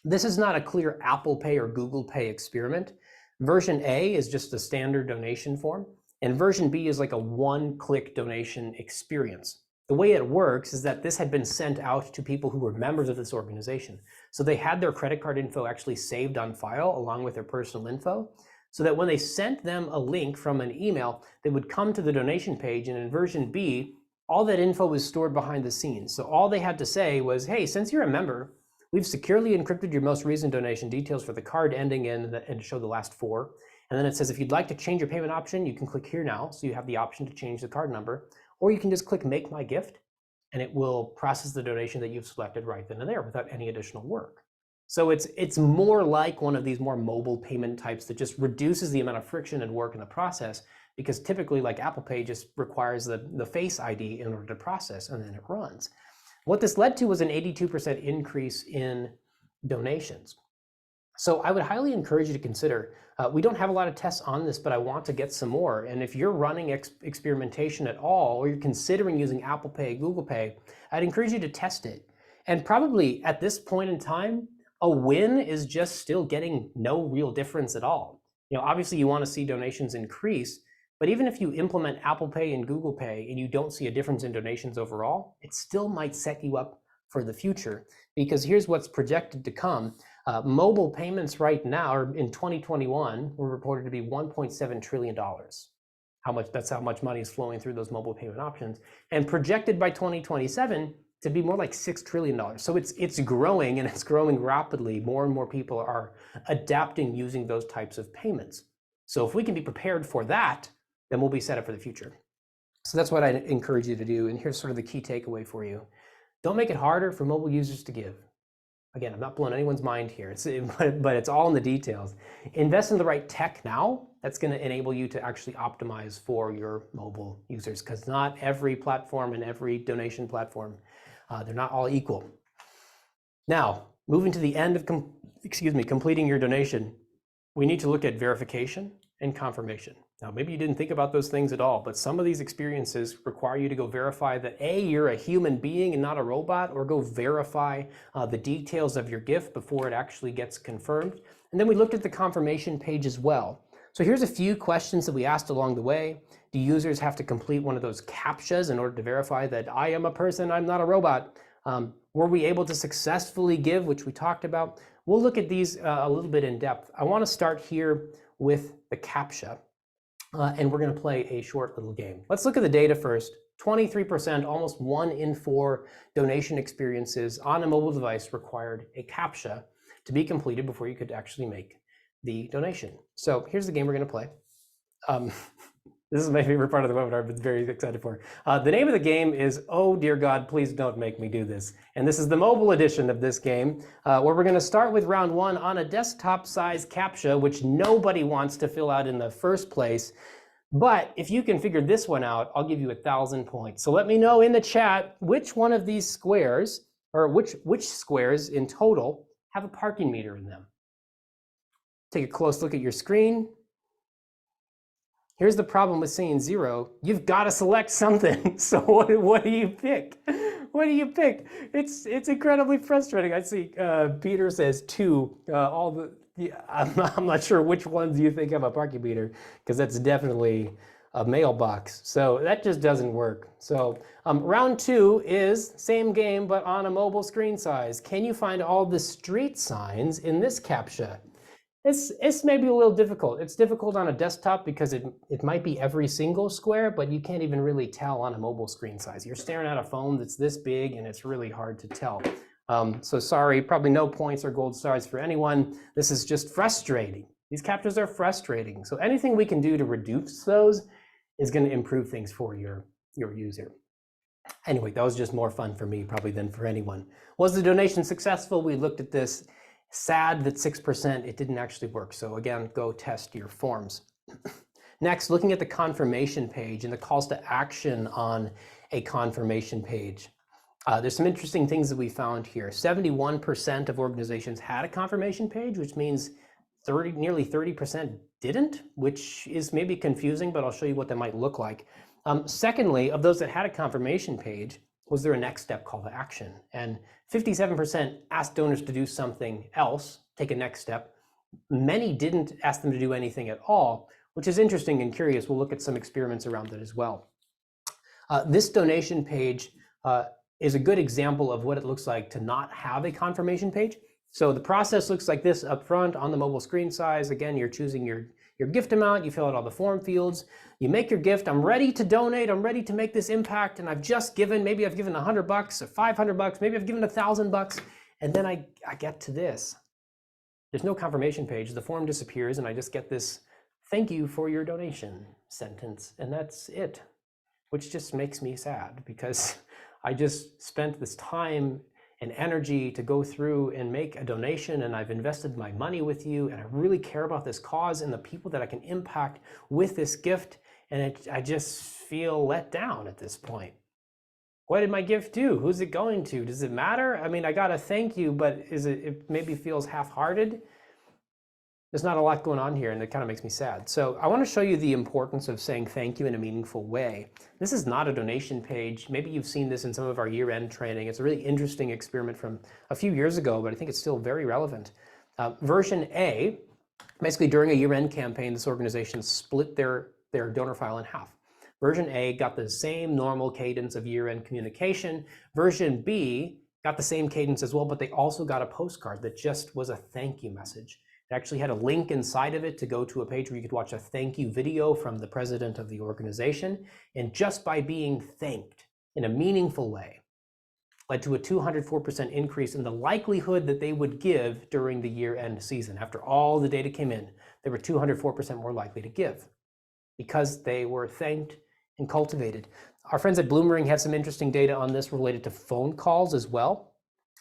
This is not a clear Apple Pay or Google Pay experiment. Version A is just a standard donation form, and version B is like a one-click donation experience. The way it works is that this had been sent out to people who were members of this organization. So they had their credit card info actually saved on file along with their personal info, so that when they sent them a link from an email, they would come to the donation page, and in version B, all that info was stored behind the scenes. So all they had to say was, hey, since you're a member, we've securely encrypted your most recent donation details for the card ending in and show the last four. And then it says, if you'd like to change your payment option, you can click here now. So you have the option to change the card number, or you can just click make my gift, and it will process the donation that you've selected right then and there without any additional work. So it's more like one of these more mobile payment types that just reduces the amount of friction and work in the process, because typically like Apple Pay just requires the Face ID in order to process, and then it runs. What this led to was an 82% increase in donations. So I would highly encourage you to consider, we don't have a lot of tests on this, but I want to get some more. And if you're running experimentation at all, or you're considering using Apple Pay, Google Pay, I'd encourage you to test it. And probably at this point in time, a win is just still getting no real difference at all. Obviously you want to see donations increase, But even if you implement Apple Pay and Google Pay and you don't see a difference in donations overall, it still might set you up for the future, because here's what's projected to come. Mobile payments right now, or in 2021, were reported to be $1.7 trillion. That's how much money is flowing through those mobile payment options, and projected by 2027 to be more like $6 trillion. So it's growing, and it's growing rapidly. More and more people are adapting using those types of payments. So if we can be prepared for that, then we'll be set up for the future. So that's what I encourage you to do. And here's sort of the key takeaway for you. Don't make it harder for mobile users to give. Again, I'm not blowing anyone's mind here, but it's all in the details. Invest in the right tech now. That's going to enable you to actually optimize for your mobile users, because not every platform and every donation platform, they're not all equal. Now, moving to the end of completing your donation, we need to look at verification and confirmation. Now, maybe you didn't think about those things at all, but some of these experiences require you to go verify that A, you're a human being and not a robot, or go verify the details of your gift before it actually gets confirmed. And then we looked at the confirmation page as well. So here's a few questions that we asked along the way. Do users have to complete one of those CAPTCHAs in order to verify that I am a person, I'm not a robot? Were we able to successfully give, which we talked about? We'll look at these a little bit in depth. I want to start here with the CAPTCHA. And we're going to play a short little game. Let's look at the data first. 23%, almost 1 in 4 donation experiences on a mobile device required a CAPTCHA to be completed before you could actually make the donation. So here's the game we're going to play. This is my favorite part of the webinar, but very excited for. The name of the game is Oh Dear God, Please Don't Make Me Do This. And this is the mobile edition of this game, where we're going to start with round 1 on a desktop-sized CAPTCHA, which nobody wants to fill out in the first place. But if you can figure this one out, I'll give you 1,000 points. So let me know in the chat which one of these squares, or which squares in total, have a parking meter in them. Take a close look at your screen. Here's the problem with saying 0. You've got to select something. So what do you pick? What do you pick? It's incredibly frustrating. I see Peter says 2. I'm not sure which ones you think have a parking meter, because that's definitely a mailbox. So that just doesn't work. So round 2 is same game, but on a mobile screen size. Can you find all the street signs in this CAPTCHA? It's maybe a little difficult. It's difficult on a desktop because it might be every single square, but you can't even really tell on a mobile screen size. You're staring at a phone that's this big, and it's really hard to tell. So sorry, probably no points or gold stars for anyone. This is just frustrating. These CAPTCHAs are frustrating. So anything we can do to reduce those is going to improve things for your user. Anyway, that was just more fun for me probably than for anyone. Was the donation successful? We looked at this. Sad that 6%, it didn't actually work. So again, go test your forms. Next, looking at the confirmation page and the calls to action on a confirmation page. There's some interesting things that we found here. 71% of organizations had a confirmation page, which means nearly 30% didn't, which is maybe confusing, but I'll show you what that might look like. Secondly, of those that had a confirmation page, was there a next step call to action? And 57% asked donors to do something else, take a next step. Many didn't ask them to do anything at all, which is interesting and curious. We'll look at some experiments around that as well. This donation page is a good example of what it looks like to not have a confirmation page. So the process looks like this up front on the mobile screen size. Again, you're choosing your gift amount, you fill out all the form fields, you make your gift. I'm ready to donate, I'm ready to make this impact, and I've just given, maybe I've given $100 or $500, maybe I've given $1,000, and then I get to this. There's no confirmation page, the form disappears, and I just get this "thank you for your donation" sentence, and that's it, which just makes me sad, because I just spent this time and energy to go through and make a donation, and I've invested my money with you, and I really care about this cause and the people that I can impact with this gift, and I just feel let down at this point. What did my gift do? Who's it going to? Does it matter? I mean, I got a thank you, but it maybe feels half-hearted. There's not a lot going on here, and it kind of makes me sad. So I want to show you the importance of saying thank you in a meaningful way. This is not a donation page. Maybe you've seen this in some of our year-end training. It's a really interesting experiment from a few years ago, but I think it's still very relevant. Version A, basically during a year-end campaign, this organization split their their donor file in half. Version A got the same normal cadence of year-end communication. Version B got the same cadence as well, but they also got a postcard that just was a thank you message. It actually had a link inside of it to go to a page where you could watch a thank you video from the president of the organization. And just by being thanked in a meaningful way led to a 204% increase in the likelihood that they would give during the year-end season. After all the data came in, they were 204% more likely to give because they were thanked and cultivated. Our friends at Bloomberg had some interesting data on this related to phone calls as well.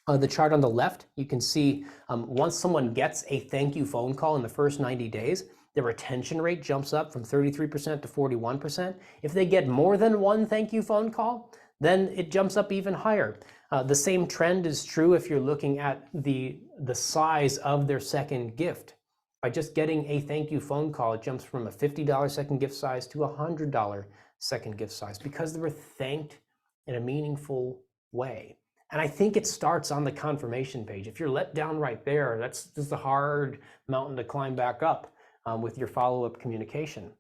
The chart on the left, you can see once someone gets a thank you phone call in the first 90 days, their retention rate jumps up from 33% to 41%. If they get more than one thank you phone call, then it jumps up even higher. The same trend is true if you're looking at the size of their second gift. By just getting a thank you phone call, it jumps from a $50 second gift size to a $100 second gift size because they were thanked in a meaningful way. And I think it starts on the confirmation page. If you're let down right there, that's a hard mountain to climb back up with your follow-up communication.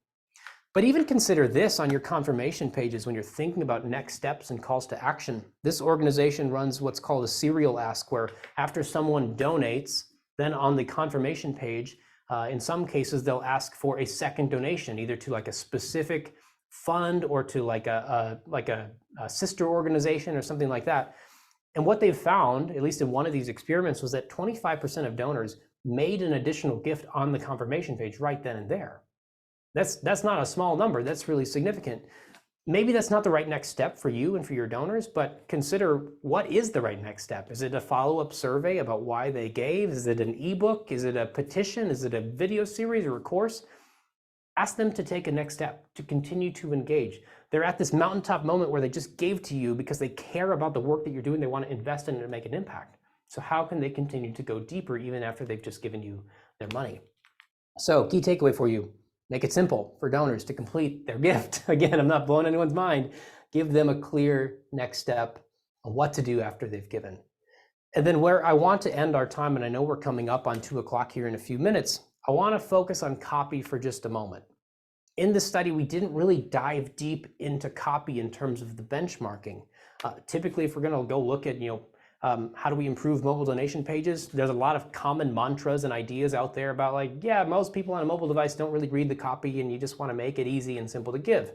But even consider this on your confirmation pages when you're thinking about next steps and calls to action. This organization runs what's called a serial ask, where after someone donates, then on the confirmation page, in some cases, they'll ask for a second donation, either to like a specific fund or to like a sister organization or something like that. And what they've found, at least in one of these experiments, was that 25% of donors made an additional gift on the confirmation page right then and there. That's not a small number, that's really significant. Maybe that's not the right next step for you and for your donors, but consider what is the right next step. Is it a follow-up survey about why they gave? Is it an ebook? Is it a petition? Is it a video series or a course? Ask them to take a next step, to continue to engage. They're at this mountaintop moment where they just gave to you because they care about the work that you're doing. They want to invest in it and make an impact. So how can they continue to go deeper even after they've just given you their money? So key takeaway for you, make it simple for donors to complete their gift. Again, I'm not blowing anyone's mind. Give them a clear next step on what to do after they've given. And then where I want to end our time, and I know we're coming up on 2 o'clock here in a few minutes, I want to focus on copy for just a moment. In this study, we didn't really dive deep into copy in terms of the benchmarking. Typically, if we're going to go look at, how do we improve mobile donation pages, there's a lot of common mantras and ideas out there about like, yeah, most people on a mobile device don't really read the copy and you just want to make it easy and simple to give.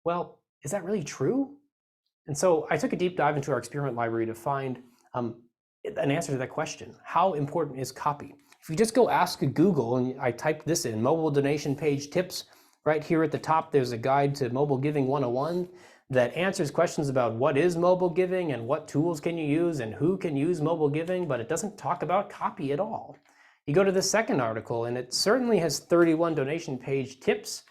Well, is that really true? And so I took a deep dive into our experiment library to find an answer to that question. How important is copy? If you just go ask Google, and I typed this in, mobile donation page tips, right here at the top, there's a guide to Mobile Giving 101 that answers questions about what is mobile giving and what tools can you use and who can use mobile giving, but it doesn't talk about copy at all. You go to the second article, and it certainly has 31 donation page tips.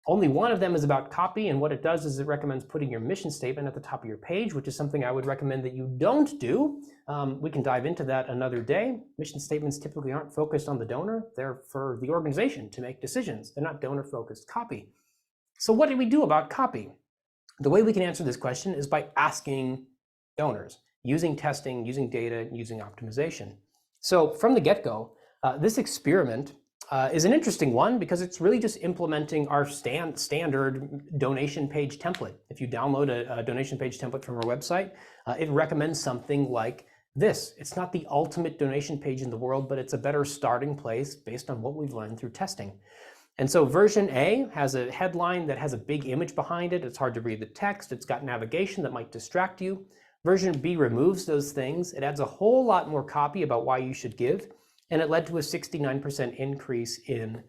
Only one of them is about copy, and what it does is it recommends putting your mission statement at the top of your page, which is something I would recommend that you don't do. We can dive into that another day. Mission statements typically aren't focused on the donor. They're for the organization to make decisions. They're not donor-focused copy. So what do we do about copy? The way we can answer this question is by asking donors, using testing, using data, using optimization. So from the get-go, this experiment is an interesting one because it's really just implementing our standard donation page template. If you download a donation page template from our website, it recommends something like this. It's not the ultimate donation page in the world, but it's a better starting place based on what we've learned through testing. And so version A has a headline that has a big image behind it. It's hard to read the text. It's got navigation that might distract you. Version B removes those things. It adds a whole lot more copy about why you should give. And it led to a 69% increase in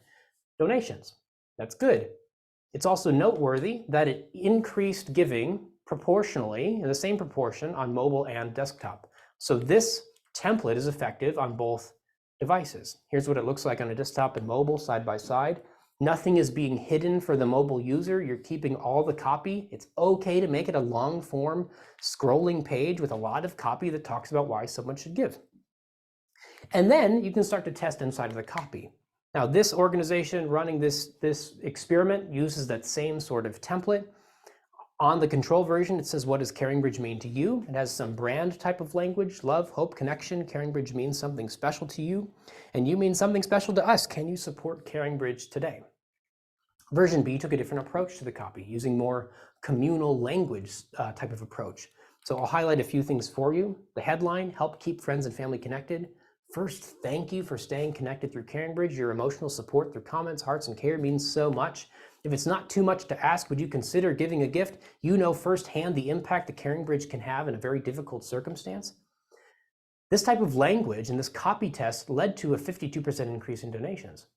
donations. That's good. It's also noteworthy that it increased giving proportionally, in the same proportion, on mobile and desktop. So this template is effective on both devices. Here's what it looks like on a desktop and mobile side by side. Nothing is being hidden for the mobile user. You're keeping all the copy. It's okay to make it a long form scrolling page with a lot of copy that talks about why someone should give. And then you can start to test inside of the copy. Now, this organization running this experiment uses that same sort of template. On the control version, it says, what does CaringBridge mean to you? It has some brand type of language, love, hope, connection. CaringBridge means something special to you, and you mean something special to us. Can you support CaringBridge today? Version B took a different approach to the copy, using more communal language type of approach. So I'll highlight a few things for you. The headline, help keep friends and family connected. First, thank you for staying connected through CaringBridge. Your emotional support through comments, hearts, and care means so much. If it's not too much to ask, would you consider giving a gift? You know firsthand the impact the CaringBridge can have in a very difficult circumstance. This type of language and this copy test led to a 52% increase in donations.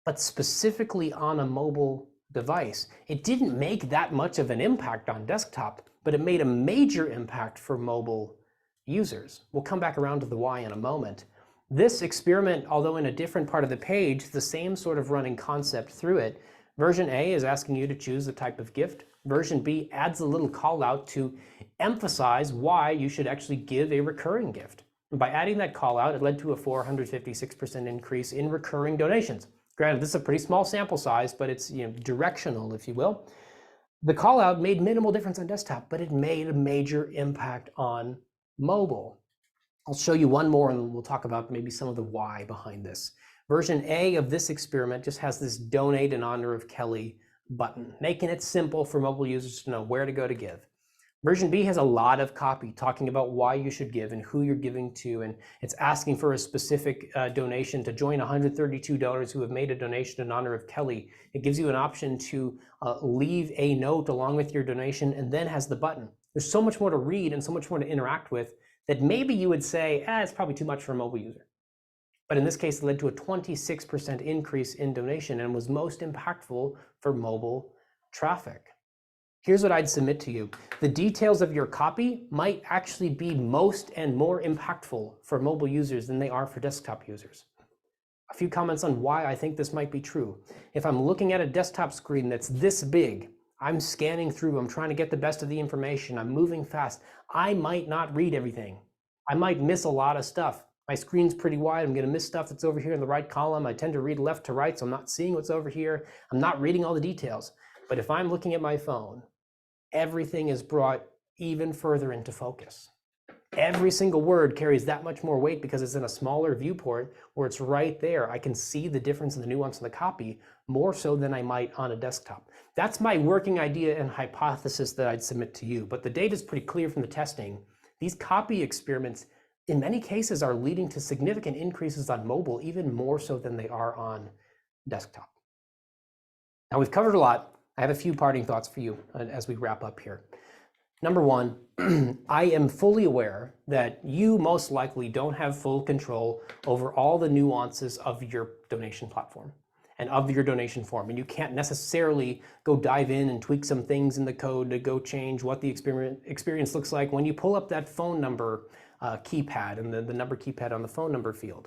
But specifically on a mobile device, it didn't make that much of an impact on desktop, but it made a major impact for mobile users. We'll come back around to the why in a moment. This experiment, although in a different part of the page, the same sort of running concept through it. Version A is asking you to choose the type of gift. Version B adds a little call out to emphasize why you should actually give a recurring gift. And by adding that call out, it led to a 456% increase in recurring donations. Granted, this is a pretty small sample size, but it's directional, if you will. The call out made minimal difference on desktop, but it made a major impact on mobile. I'll show you one more and we'll talk about maybe some of the why behind this. Version A of this experiment just has this donate in honor of Kelly button, making it simple for mobile users to know where to go to give. Version B has a lot of copy talking about why you should give and who you're giving to, and it's asking for a specific donation to join 132 donors who have made a donation in honor of Kelly. It gives you an option to leave a note along with your donation and then has the button. There's so much more to read and so much more to interact with that maybe you would say, it's probably too much for a mobile user. But in this case, it led to a 26% increase in donation and was most impactful for mobile traffic. Here's what I'd submit to you. The details of your copy might actually be most and more impactful for mobile users than they are for desktop users. A few comments on why I think this might be true. If I'm looking at a desktop screen that's this big, I'm scanning through, I'm trying to get the best of the information, I'm moving fast, I might not read everything. I might miss a lot of stuff. My screen's pretty wide, I'm gonna miss stuff that's over here in the right column. I tend to read left to right, so I'm not seeing what's over here. I'm not reading all the details. But if I'm looking at my phone, everything is brought even further into focus. Every single word carries that much more weight because it's in a smaller viewport where it's right there. I can see the difference in the nuance in the copy more so than I might on a desktop. That's my working idea and hypothesis that I'd submit to you, but the data is pretty clear from the testing. These copy experiments, in many cases, are leading to significant increases on mobile, even more so than they are on desktop. Now we've covered a lot. I have a few parting thoughts for you as we wrap up here. Number one, I am fully aware that you most likely don't have full control over all the nuances of your donation platform and of your donation form. And you can't necessarily go dive in and tweak some things in the code to go change what the experience looks like when you pull up that phone number keypad and the number keypad on the phone number field.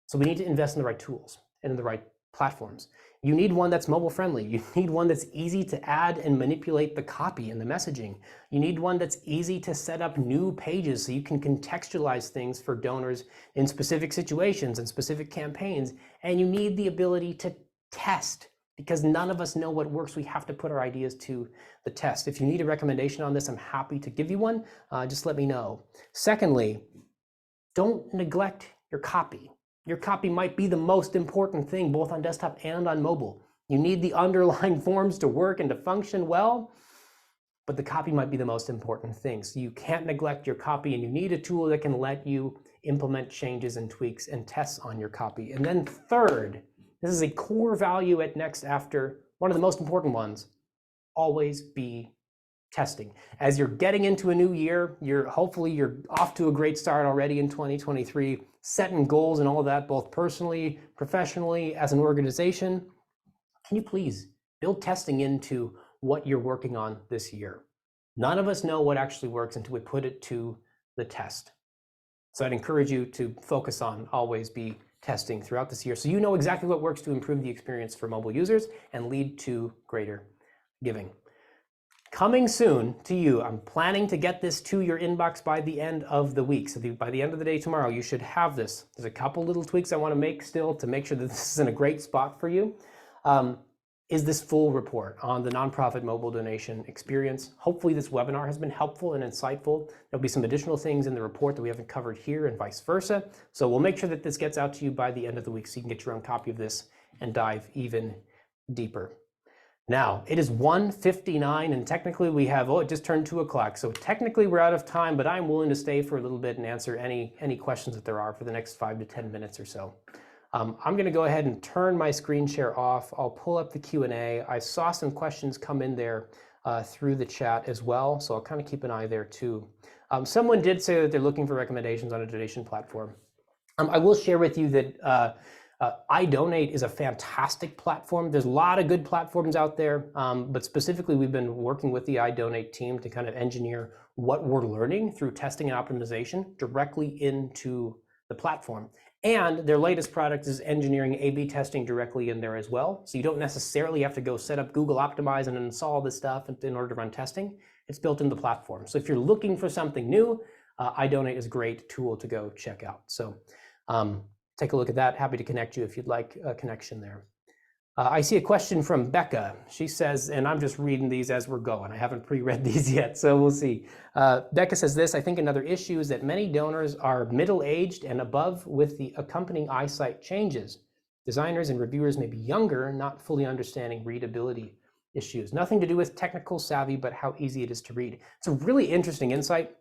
So we need to invest in the right tools and in the right platforms. You need one that's mobile friendly. You need one that's easy to add and manipulate the copy and the messaging. You need one that's easy to set up new pages so you can contextualize things for donors in specific situations and specific campaigns. And you need the ability to test, because none of us know what works. We have to put our ideas to the test. If you need a recommendation on this, I'm happy to give you one. Just let me know. Secondly, don't neglect your copy. Your copy might be the most important thing both on desktop and on mobile. You need the underlying forms to work and to function well, but the copy might be the most important thing. So you can't neglect your copy, and you need a tool that can let you implement changes and tweaks and tests on your copy. And then third, this is a core value at Next After, one of the most important ones, always be testing. As you're getting into a new year, hopefully you're off to a great start already in 2023, setting goals and all of that, both personally, professionally, as an organization. Can you please build testing into what you're working on this year? None of us know what actually works until we put it to the test. So I'd encourage you to focus on always be testing throughout this year so you know exactly what works to improve the experience for mobile users and lead to greater giving. Coming soon to you, I'm planning to get this to your inbox by the end of the week. So by the end of the day tomorrow, you should have this. There's a couple little tweaks I want to make still to make sure that this is in a great spot for you. Is this full report on the nonprofit mobile donation experience. Hopefully this webinar has been helpful and insightful. There'll be some additional things in the report that we haven't covered here and vice versa. So we'll make sure that this gets out to you by the end of the week so you can get your own copy of this and dive even deeper. Now, it is 1:59 and technically we have, it just turned 2 o'clock. So technically we're out of time, but I'm willing to stay for a little bit and answer any questions that there are for the next 5 to 10 minutes or so. I'm gonna go ahead and turn my screen share off. I'll pull up the Q&A. I saw some questions come in there through the chat as well, so I'll kind of keep an eye there too. Someone did say that they're looking for recommendations on a donation platform. I will share with you that iDonate is a fantastic platform. There's a lot of good platforms out there, but specifically we've been working with the iDonate team to kind of engineer what we're learning through testing and optimization directly into the platform. And their latest product is engineering A/B testing directly in there as well. So you don't necessarily have to go set up Google Optimize and install this stuff in order to run testing. It's built into the platform. So if you're looking for something new, iDonate is a great tool to go check out. So take a look at that. Happy to connect you if you'd like a connection there. I see a question from Becca. She says, and I'm just reading these as we're going. I haven't pre-read these yet, so we'll see. Becca says this: I think another issue is that many donors are middle-aged and above with the accompanying eyesight changes. Designers and reviewers may be younger, not fully understanding readability issues. Nothing to do with technical savvy, but how easy it is to read. It's a really interesting insight.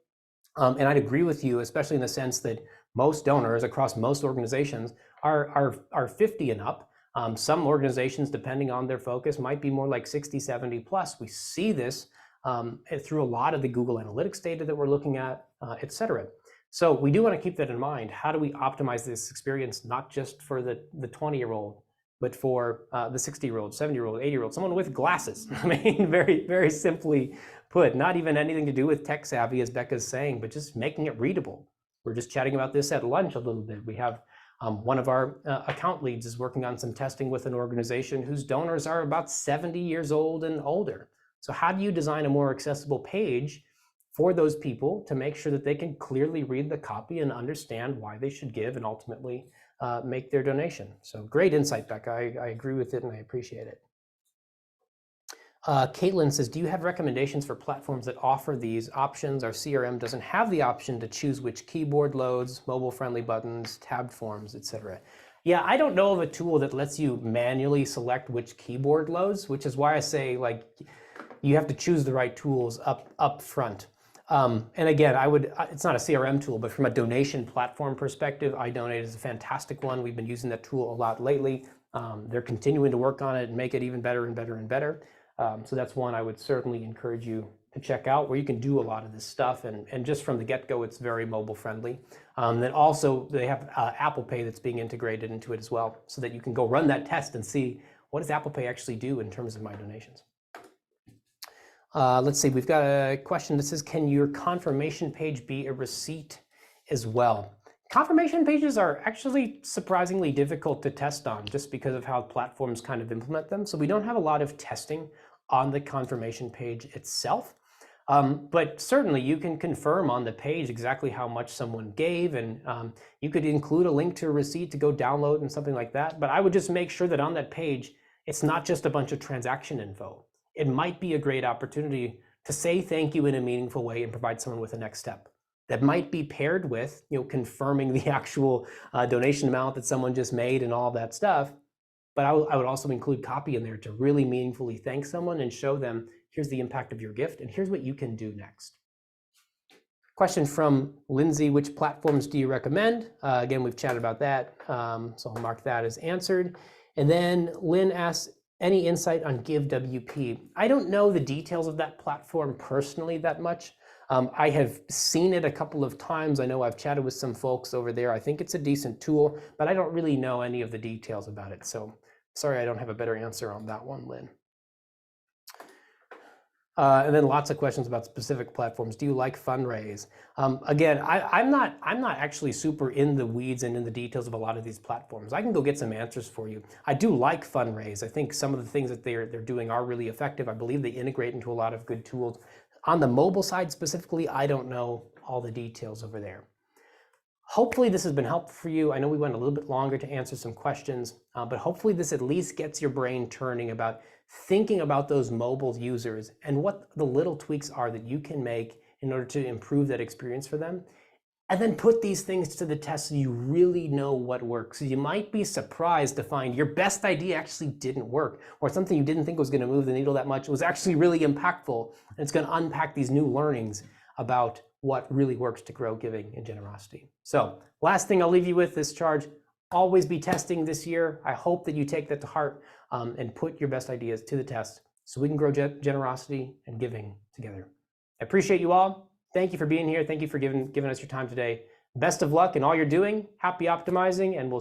And I'd agree with you, especially in the sense that most donors across most organizations are 50 and up. Some organizations, depending on their focus, might be more like 60, 70 plus. We see this through a lot of the Google Analytics data that we're looking at, et cetera. So we do want to keep that in mind. How do we optimize this experience, not just for the 20-year-old, but for the 60-year-old, 70-year-old, 80-year-old, someone with glasses? I mean, very, very simply put, not even anything to do with tech savvy, as Becca's saying, but just making it readable. We're just chatting about this at lunch a little bit. We have one of our account leads is working on some testing with an organization whose donors are about 70 years old and older. So how do you design a more accessible page for those people to make sure that they can clearly read the copy and understand why they should give and ultimately make their donation? So great insight, Becca. I agree with it and I appreciate it. Caitlin says, do you have recommendations for platforms that offer these options? Our CRM doesn't have the option to choose which keyboard loads, mobile-friendly buttons, tabbed forms, etc. Yeah, I don't know of a tool that lets you manually select which keyboard loads, which is why I say, like, you have to choose the right tools up front. And again, it's not a CRM tool, but from a donation platform perspective, iDonate is a fantastic one. We've been using that tool a lot lately. They're continuing to work on it and make it even better and better and better. So that's one I would certainly encourage you to check out, where you can do a lot of this stuff. And just from the get-go, it's very mobile friendly. Then also they have Apple Pay that's being integrated into it as well, so that you can go run that test and see, what does Apple Pay actually do in terms of my donations? Let's see, we've got a question that says, can your confirmation page be a receipt as well? Confirmation pages are actually surprisingly difficult to test on just because of how platforms kind of implement them. So we don't have a lot of testing on the confirmation page itself. But certainly you can confirm on the page exactly how much someone gave, and you could include a link to a receipt to go download and something like that. But I would just make sure that on that page, it's not just a bunch of transaction info. It might be a great opportunity to say thank you in a meaningful way and provide someone with a next step. That might be paired with, confirming the actual donation amount that someone just made and all of that stuff. But I would also include copy in there to really meaningfully thank someone and show them, here's the impact of your gift and here's what you can do next. Question from Lindsay, which platforms do you recommend? Again, we've chatted about that, so I'll mark that as answered. And then Lynn asks, any insight on GiveWP? I don't know the details of that platform personally that much. I have seen it a couple of times. I know I've chatted with some folks over there. I think it's a decent tool, but I don't really know any of the details about it. So sorry, I don't have a better answer on that one, Lynn. And then lots of questions about specific platforms. Do you like Fundraise? Again, I'm not actually super in the weeds and in the details of a lot of these platforms. I can go get some answers for you. I do like Fundraise. I think some of the things that they're doing are really effective. I believe they integrate into a lot of good tools. On the mobile side specifically, I don't know all the details over there. Hopefully this has been helpful for you. I know we went a little bit longer to answer some questions, but hopefully this at least gets your brain turning about thinking about those mobile users and what the little tweaks are that you can make in order to improve that experience for them. and then put these things to the test so you really know what works. So you might be surprised to find your best idea actually didn't work, or something you didn't think was going to move the needle that much was actually really impactful, and it's going to unpack these new learnings about what really works to grow giving and generosity. So last thing I'll leave you with this charge: always be testing this year. I hope that you take that to heart and put your best ideas to the test so we can grow generosity and giving together. I appreciate you all. Thank you for being here. Thank you for giving us your time today. Best of luck in all you're doing. Happy optimizing, and we'll